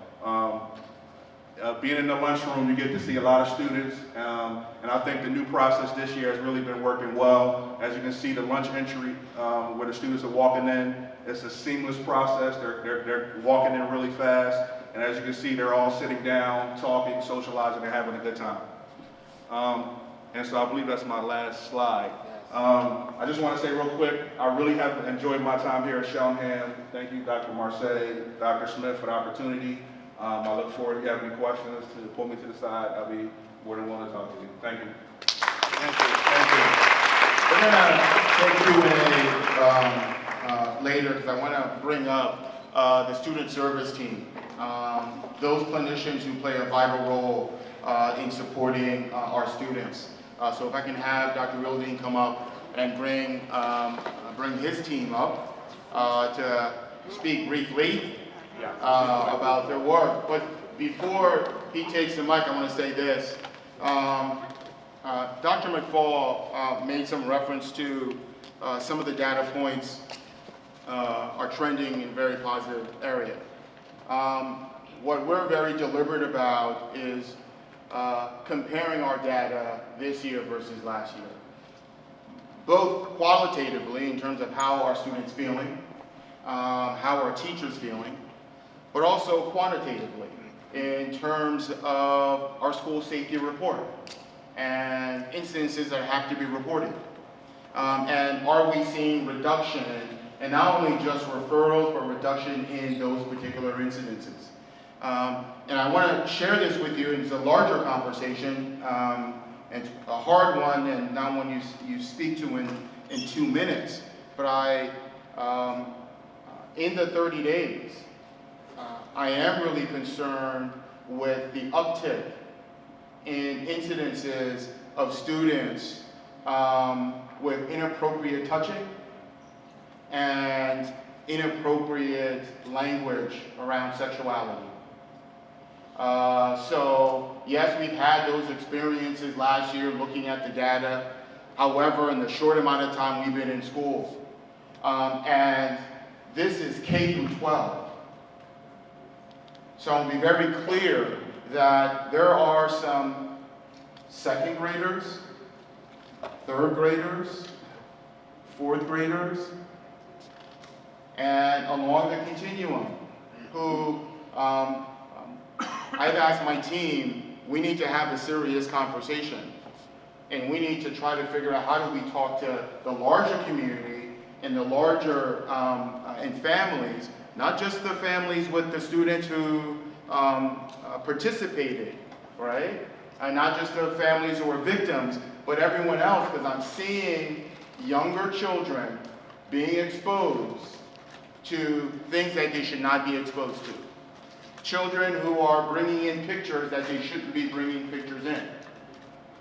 Being in the lunchroom, you get to see a lot of students, and I think the new process this year has really been working well. As you can see, the lunch entry, where the students are walking in, it's a seamless process. They're walking in really fast, and as you can see, they're all sitting down, talking, socializing, and having a good time. And so I believe that's my last slide. I just want to say real quick, I really have enjoyed my time here at Shellingham. Thank you, Dr. Marseille, Dr. Smith, for the opportunity. I look forward, if you have any questions, to pull me to the side. I'll be more than willing to talk to you. Thank you. Thank you. Thank you. We're going to take Q&A later, because I want to bring up the student service team. Those clinicians who play a vital role in supporting our students. So if I can have Dr. Wilding come up and bring his team up to speak briefly about their work. But before he takes the mic, I want to say this. Dr. McFall made some reference to some of the data points are trending in a very positive area. What we're very deliberate about is comparing our data this year versus last year. Both qualitatively, in terms of how our students feeling, how our teachers feeling, but also quantitatively in terms of our school safety report. and incidences that have to be reported? And are we seeing reduction, and not only just referrals, but reduction in those particular incidences? And I want to share this with you. It's a larger conversation, and it's a hard one, and not one you speak to in 2 minutes. But in the 30 days, I am really concerned with the uptick in incidences of students with inappropriate touching and inappropriate language around sexuality. So yes, we've had those experiences last year looking at the data. However, in the short amount of time we've been in school, and this is K through 12. So I'll be very clear that there are some second graders, third graders, fourth graders, and along the continuum who I've asked my team, we need to have a serious conversation. And we need to try to figure out how do we talk to the larger community and the larger, and families, not just the families with the students who participated, right? And not just the families who were victims, but everyone else, because I'm seeing younger children being exposed to things that they should not be exposed to. Children who are bringing in pictures that they shouldn't be bringing pictures in.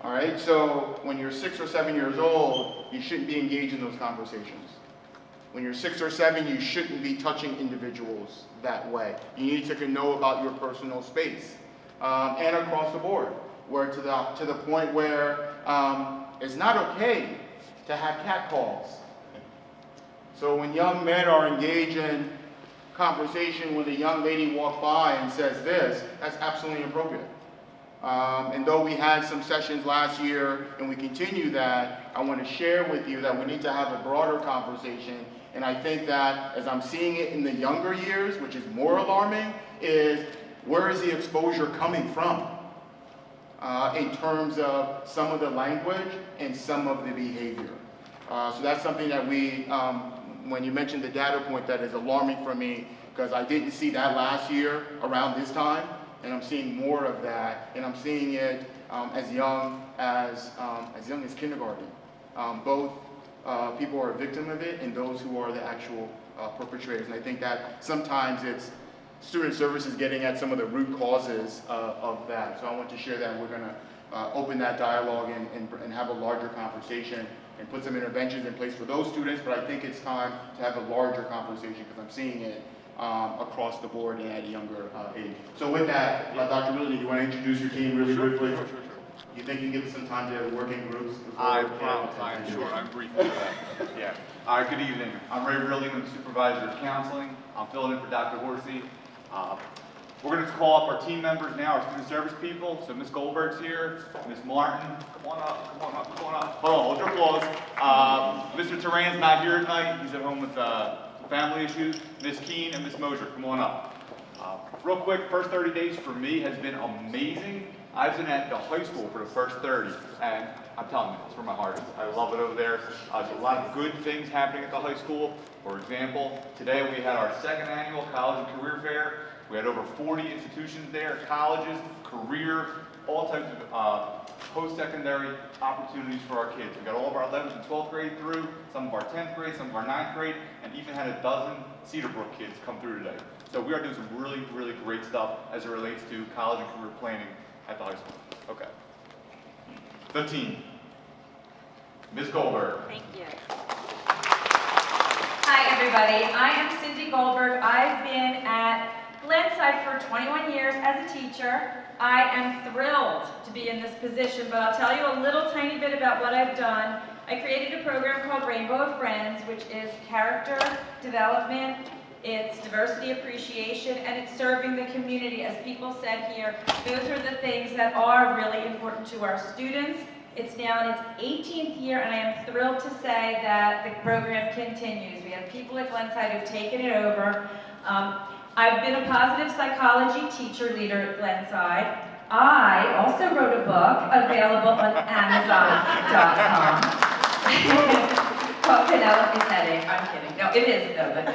All right, so when you're 6 or 7 years old, you shouldn't be engaged in those conversations. When you're 6 or 7, you shouldn't be touching individuals that way. You need to know about your personal space, and across the board, where to the point where it's not okay to have catcalls. So when young men are engaged in conversation when a young lady walks by and says this, that's absolutely inappropriate. And though we had some sessions last year and we continue that, I want to share with you that we need to have a broader conversation. And I think that as I'm seeing it in the younger years, which is more alarming, is where is the exposure coming from in terms of some of the language and some of the behavior. So that's something that we, when you mentioned the data point, that is alarming for me because I didn't see that last year around this time. And I'm seeing more of that, and I'm seeing it as young as kindergarten. Both people are a victim of it, and those who are the actual perpetrators. And I think that sometimes it's student services getting at some of the root causes of that. So I want to share that. We're going to open that dialogue and have a larger conversation and put some interventions in place for those students. But I think it's time to have a larger conversation because I'm seeing it across the board and at a younger age. So with that, Dr. Miller, do you want to introduce your team really quickly? Sure. You think you can give us some time to work in groups? I'm sure. I'm brief for that. Yeah. Good evening. I'm Ray Rilling. I'm the supervisor of counseling. I'm filling in for Dr. Horsey. We're going to call up our team members now, our student service people. So Ms. Goldberg's here. Ms. Martin, come on up, come on up, come on up. Hold your applause. Mr. Turan's not here tonight. He's at home with family issues. Ms. Keene and Ms. Mosier, come on up. Real quick, first 30 days for me has been amazing. I've been at the high school for the first 30, and I'm telling you, it's where my heart is. I love it over there. There's a lot of good things happening at the high school. For example, today we had our second annual college and career fair. We had over 40 institutions there, colleges, career, all types of post-secondary opportunities for our kids. We got all of our 11th and 12th grade through, some of our 10th grade, some of our 9th grade, and even had a dozen Cedarbrook kids come through today. So we are doing some really, really great stuff as it relates to college and career planning at the high school. Okay. The team. Ms. Goldberg. Thank you. Hi, everybody. I am Cindy Goldberg. I've been at Glenside for 21 years as a teacher. I am thrilled to be in this position, but I'll tell you a little tiny bit about what I've done. I created a program called Rainbow of Friends, which is character development, it's diversity appreciation, and it's serving the community. As people said here, those are the things that are really important to our students. It's now in its 18th year, and I am thrilled to say that the program continues. We have people at Glenside who've taken it over. I've been a positive psychology teacher leader at Glenside. I also wrote a book available on Amazon.com called Penelope's Headache. I'm kidding. No, it is though. But,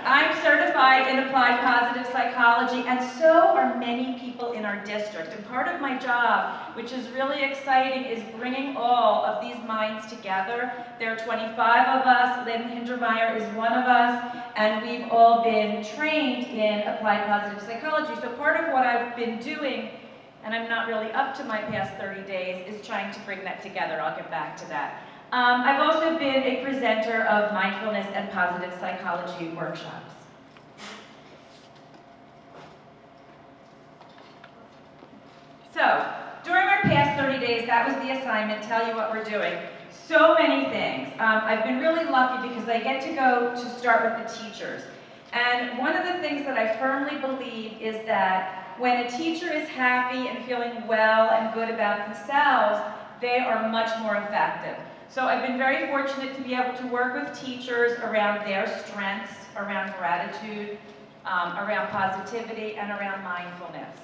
I'm certified in applied positive psychology, and so are many people in our district. And part of my job, which is really exciting, is bringing all of these minds together. There are 25 of us. Lynn Hindermeyer is one of us, and we've all been trained in applied positive psychology. So part of what I've been doing, and I'm not really up to my past 30 days, is trying to bring that together. I'll get back to that. I've also been a presenter of mindfulness and positive psychology workshops. So, during our past 30 days, that was the assignment, tell you what we're doing. So many things. I've been really lucky because I get to go to start with the teachers. And one of the things that I firmly believe is that when a teacher is happy and feeling well and good about themselves, they are much more effective. So I've been very fortunate to be able to work with teachers around their strengths, around gratitude, around positivity, and around mindfulness.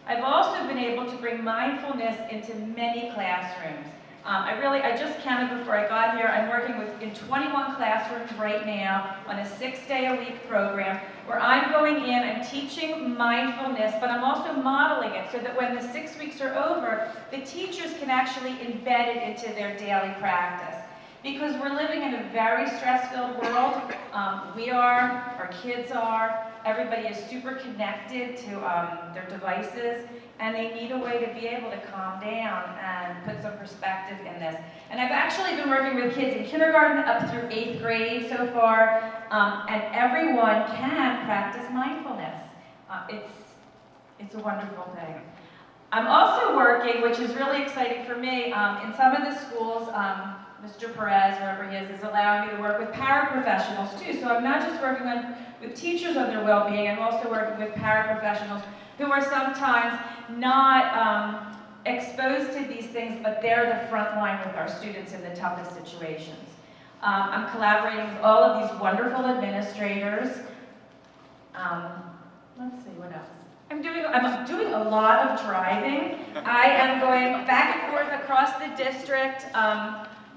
I've also been able to bring mindfulness into many classrooms. I just counted before I got here, I'm working in 21 classrooms right now on a 6-day-a-week program where I'm going in, I'm teaching mindfulness, but I'm also modeling it so that when the 6 weeks are over, the teachers can actually embed it into their daily practice. Because we're living in a very stress-filled world. We are, our kids are, everybody is super connected to their devices, and they need a way to be able to calm down and put some perspective in this. And I've actually been working with kids in kindergarten up through 8th grade so far, and everyone can practice mindfulness. It's a wonderful thing. I'm also working, which is really exciting for me, in some of the schools, Mr. Perez, wherever he is allowing me to work with paraprofessionals too. So I'm not just working with teachers on their well-being, I'm also working with paraprofessionals who are sometimes not exposed to these things, but they're the front line with our students in the toughest situations. I'm collaborating with all of these wonderful administrators. Let's see, what else? I'm doing a lot of driving. I am going back and forth across the district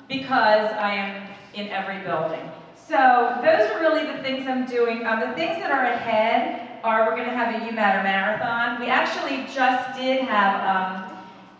because I am in every building. So those are really the things I'm doing. The things that are ahead are we're going to have a You Matter Marathon. We actually just did have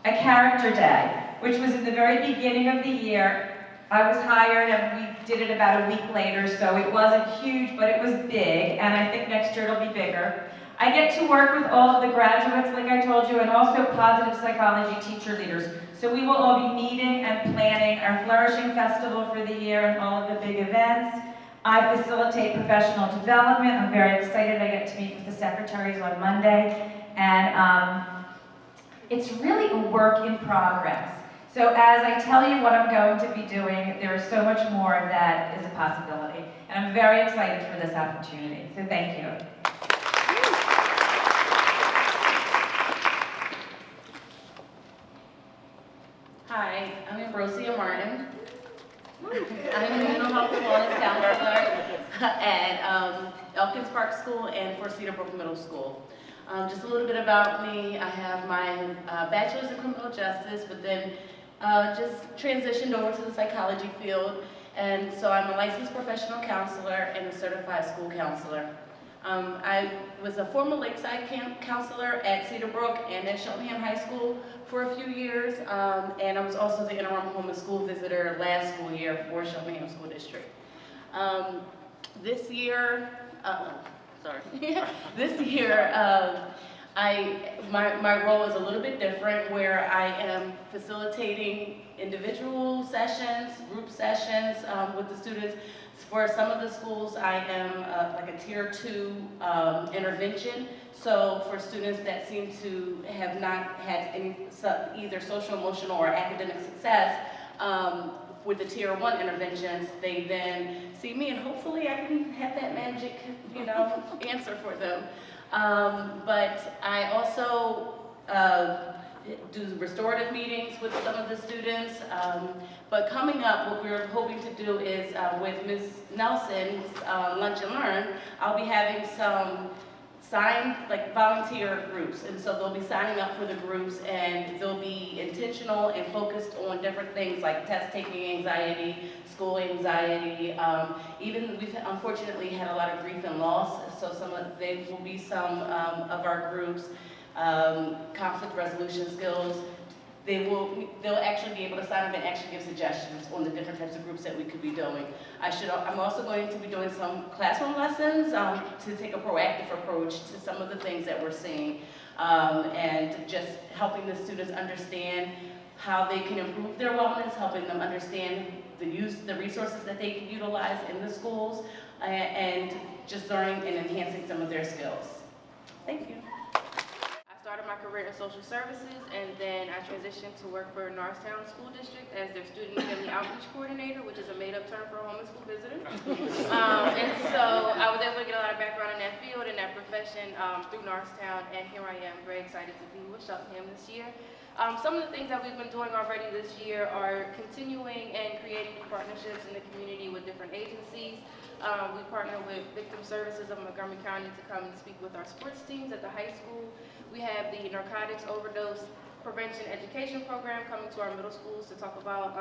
a character day, which was in the very beginning of the year. I was hired and we did it about a week later, so it wasn't huge, but it was big, and I think next year it'll be bigger. I get to work with all of the graduates, like I told you, and also positive psychology teacher leaders. So we will all be meeting and planning our Flourishing Festival for the year and all of the big events. I facilitate professional development. I'm very excited. I get to meet with the secretaries on Monday. And it's really a work in progress. So as I tell you what I'm going to be doing, there is so much more that is a possibility. And I'm very excited for this opportunity. So thank you. Hi, I'm Ambrosia Martin. I'm the mental health and wellness counselor at Elkins Park School and for Cedar Brook Middle School. Just a little bit about me. I have my bachelor's in criminal justice, but then just transitioned over to the psychology field. And so I'm a licensed professional counselor and a certified school counselor. I was a former Lakeside camp counselor at Cedar Brook and at Cheltenham High School for a few years, and I was also the interim home and school visitor last school year for Cheltenham School District. This year, my role is a little bit different, where I am facilitating individual sessions, group sessions with the students. For some of the schools, I am like a tier 2 intervention. So for students that seem to have not had any either social, emotional, or academic success with the tier 1 interventions, they then see me, and hopefully I can have that magic, answer for them. But I also do restorative meetings with some of the students. But coming up, what we're hoping to do is with Ms. Nelson's Lunch and Learn, I'll be having some volunteer groups, and so they'll be signing up for the groups, and they'll be intentional and focused on different things like test-taking anxiety, school anxiety. Even we've unfortunately had a lot of grief and loss, so they will be some of our groups. Conflict resolution skills. They'll actually be able to sign up and actually give suggestions on the different types of groups that we could be doing. I'm also going to be doing some classroom lessons to take a proactive approach to some of the things that we're seeing, and just helping the students understand how they can improve their wellness, helping them understand the resources that they can utilize in the schools, and just learning and enhancing some of their skills. Thank you. I started my career in social services, and then I transitioned to work for Norristown School District as their student and family outreach coordinator, which is a made-up term for a homeless school visitor. And so I was able to get a lot of background in that field and that profession through Norristown, and here I am, very excited to be with Cheltenham this year. Some of the things that we've been doing already this year are continuing and creating new partnerships in the community with different agencies. We partner with Victim Services of Montgomery County to come and speak with our sports teams at the high school. We have the Narcotics Overdose Prevention Education Program coming to our middle schools to talk about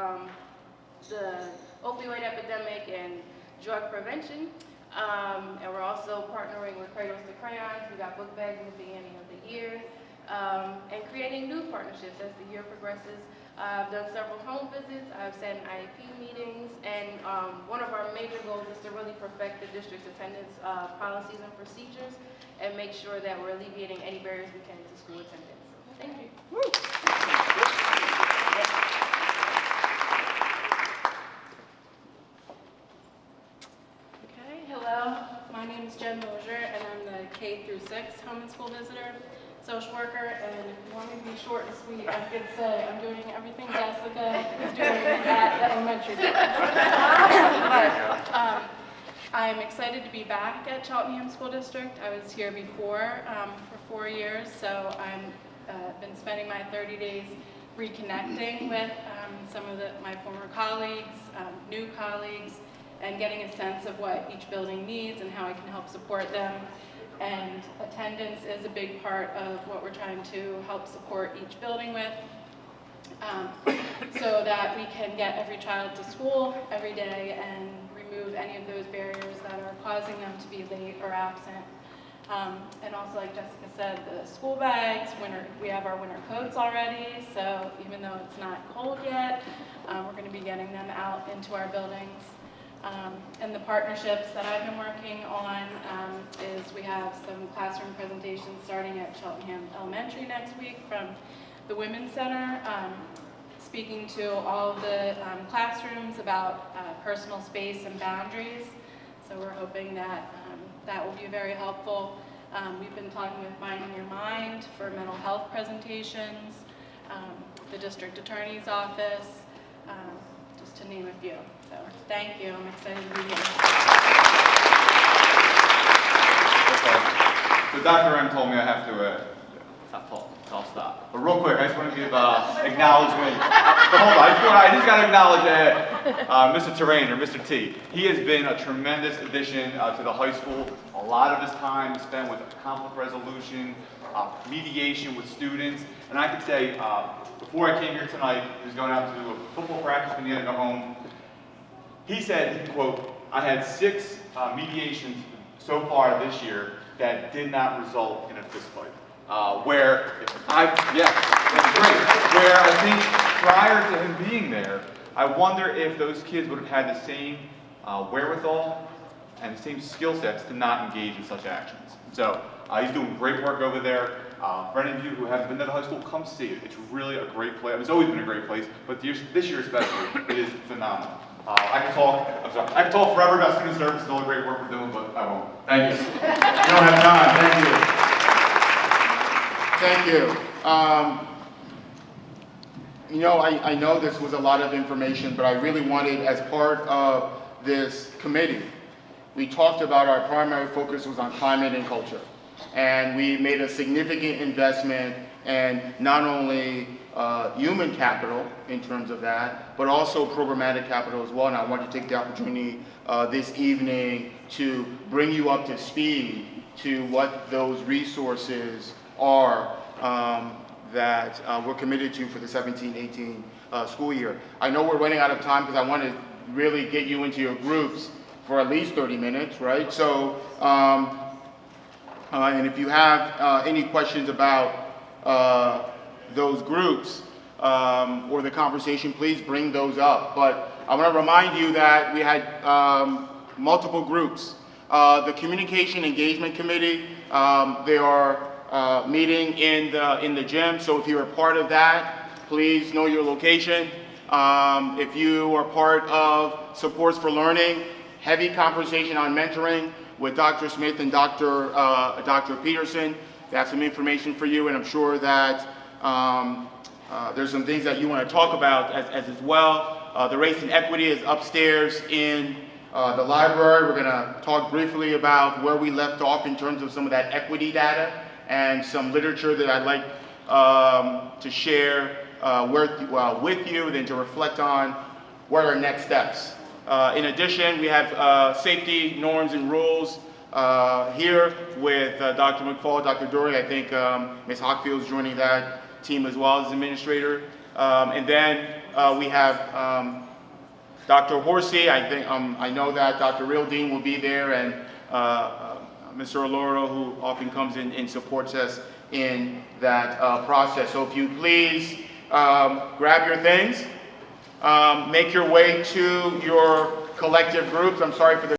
the opioid epidemic and drug prevention. And we're also partnering with Cradles to Crayons. We got book bags at the beginning of the year. And creating new partnerships as the year progresses. I've done several home visits, I've sat in IEP meetings, and one of our major goals is to really perfect the district's attendance policies and procedures and make sure that we're alleviating any barriers we can to school attendance. Thank you. Okay, hello, my name is Jen Mosier, and I'm the K through 6 home and school visitor, social worker, and if you want me to be short and sweet, I could say I'm doing everything Jessica is doing at the elementary school. But I'm excited to be back at Cheltenham School District. I was here before for 4 years, so I've been spending my 30 days reconnecting with some of my former colleagues, new colleagues, and getting a sense of what each building needs and how I can help support them. And attendance is a big part of what we're trying to help support each building with, so that we can get every child to school every day and remove any of those barriers that are causing them to be late or absent. And also, like Jessica said, the school bags, we have our winter coats already, so even though it's not cold yet, we're going to be getting them out into our buildings. And the partnerships that I've been working on is we have some classroom presentations starting at Cheltenham Elementary next week from the Women's Center, speaking to all of the classrooms about personal space and boundaries. So we're hoping that that will be very helpful. We've been talking with Mind in Your Mind for mental health presentations, the district attorney's office, just to name a few. So thank you. I'm excited to be here. Okay. So Dr. M told me I have to stop talking, so I'll stop. But real quick, I just want to give acknowledgement. But hold on, I just got to acknowledge Mr. Terrain, or Mr. T. He has been a tremendous addition to the high school. A lot of his time is spent with conflict resolution, mediation with students. And I could say, before I came here tonight, he was going out to do a football practice when he had to go home. He said, quote, I had 6 mediations so far this year that did not result in a fist fight. Where I think prior to him being there, I wonder if those kids would have had the same wherewithal and the same skill sets to not engage in such actions. So he's doing great work over there. For any of you who haven't been to the high school, come see it. It's really a great place. It's always been a great place, but this year especially, it is phenomenal. I can talk forever about student service and all the great work we're doing, but I won't. Thank you. You don't have time. Thank you. Thank you. I know this was a lot of information, but I really wanted, as part of this committee, we talked about our primary focus was on climate and culture. And we made a significant investment in not only human capital in terms of that, but also programmatic capital as well. And I want to take the opportunity this evening to bring you up to speed to what those resources are that we're committed to for the 17-18 school year. I know we're running out of time because I want to really get you into your groups for at least 30 minutes, right? So, and if you have any questions about those groups or the conversation, please bring those up. But I want to remind you that we had multiple groups. The Communication Engagement Committee, they are meeting in the gym. So if you're a part of that, please know your location. If you are part of Supports for Learning, heavy conversation on mentoring with Dr. Smith and Dr. Peterson. They have some information for you, and I'm sure that there's some things that you want to talk about as well. The Race and Equity is upstairs in the library. We're going to talk briefly about where we left off in terms of some of that equity data and some literature that I'd like to share with you, then to reflect on what are our next steps. In addition, we have safety norms and rules here with Dr. McFall, Dr. Dory. I think Ms. Hockfield is joining that team as well as administrator. And then we have Dr. Horsey. I think I know that Dr. Realdine will be there, and Mr. Oloro, who often comes in and supports us in that process. So if you please grab your things, make your way to your collective groups. I'm sorry for the